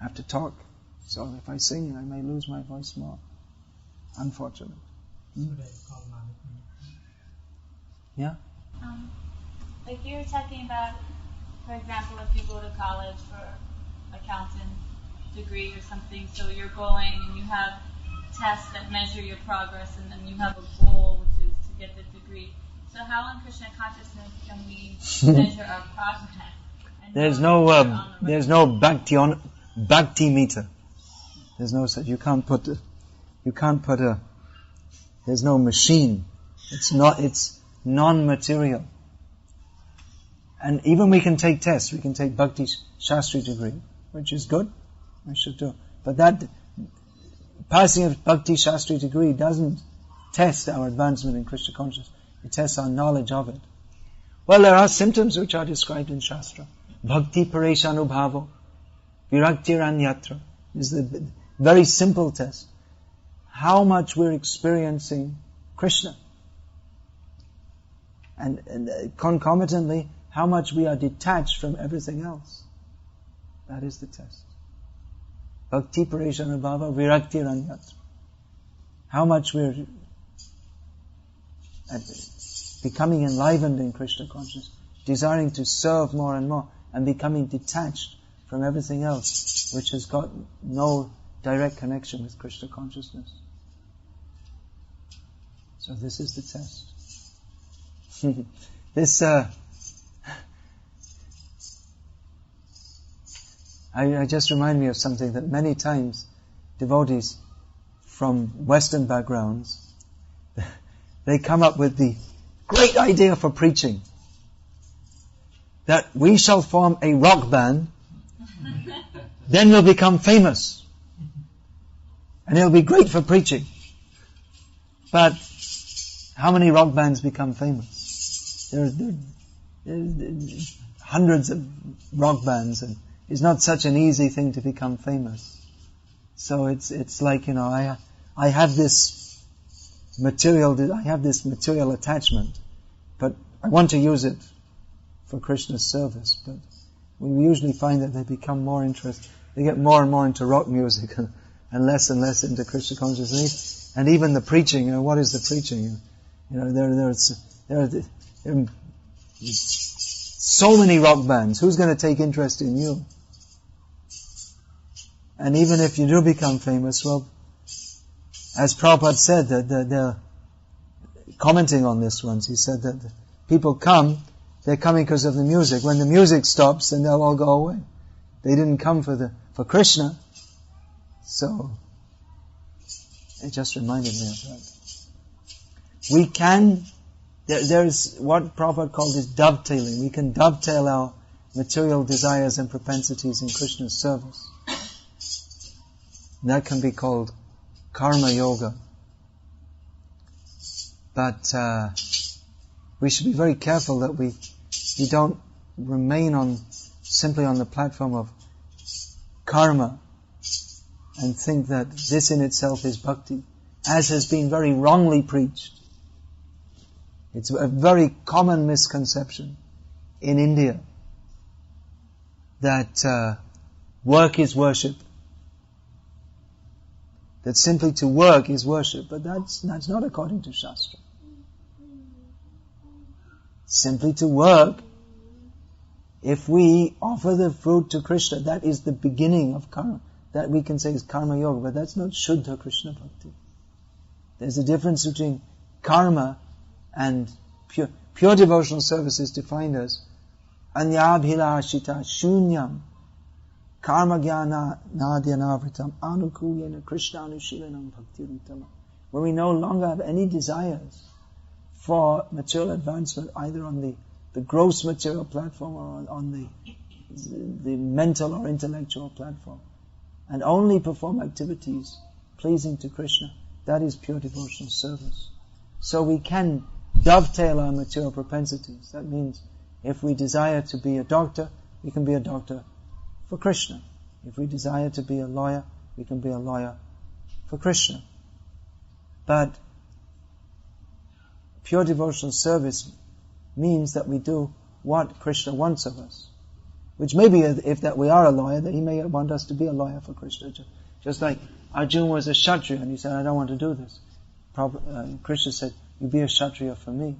I have to talk. So if I sing, I may lose my voice more. Unfortunate. Yeah? Like you were talking about, for example, if you go to college for accountant degree or something, so you're going and you have tests that measure your progress, and then you have a goal, which is to get the degree. So how in Krishna consciousness can we measure our progress? There's no bhakti meter. There's no such. You can't put a. There's no machine. It's non-material. And even we can take tests. We can take Bhakti Shastri degree, which is good. We should do. But that passing of Bhakti Shastri degree doesn't test our advancement in Krishna consciousness. It tests our knowledge of it. Well, there are symptoms which are described in Shastra. Bhakti Pareshanubhavo, Viraktiranyatra is the very simple test. How much we're experiencing Krishna. And concomitantly, how much we are detached from everything else. That is the test. Bhakti Pareshanubhava Viraktiranyatra. How much we're becoming enlivened in Krishna consciousness, desiring to serve more and more, and becoming detached from everything else, which has got no direct connection with Krishna consciousness. So this is the test. I just remind me of something that many times devotees from Western backgrounds, they come up with the great idea for preaching, that we shall form a rock band, then we'll become famous, and it'll be great for preaching. But how many rock bands become famous? There are hundreds of rock bands, and it's not such an easy thing to become famous. So it's like, I have this material attachment, but I want to use it for Krishna's service. But we usually find that they become more interested. they get more and more into rock music and less into Krishna consciousness. And even the preaching, what is the preaching? There are so many rock bands. Who's going to take interest in you? And even if you do become famous, well, as Prabhupada said, that they're commenting on this once, he said that people come, they're coming because of the music. When the music stops, then they'll all go away. They didn't come for Krishna. So, it just reminded me of that. We can, there's what Prabhupada called is dovetailing. We can dovetail our material desires and propensities in Krishna's service. And that can be called karma yoga. But we should be very careful that we don't remain simply on the platform of karma and think that this in itself is bhakti, as has been very wrongly preached. It's a very common misconception in India that work is worship. That simply to work is worship, but that's not according to Shastra. Simply to work, if we offer the fruit to Krishna, that is the beginning of karma. That we can say is karma yoga, but that's not Shuddha Krishna Bhakti. There's a difference between karma and pure. Pure devotional service is defined as anyabhilashita shunyam karma jnana nadyanavritam anukulyena krishna anushilanam bhakti rutama. Where we no longer have any desires for material advancement, either on the gross material platform or on the mental or intellectual platform, and only perform activities pleasing to Krishna. That is pure devotional service. So we can dovetail our material propensities. That means if we desire to be a doctor, we can be a doctor for Krishna. If we desire to be a lawyer, we can be a lawyer for Krishna. But pure devotional service means that we do what Krishna wants of us. Which may be, if that we are a lawyer, that he may want us to be a lawyer for Krishna. Just like Arjuna was a Kshatriya and he said, I don't want to do this. Krishna said, you be a Kshatriya for me.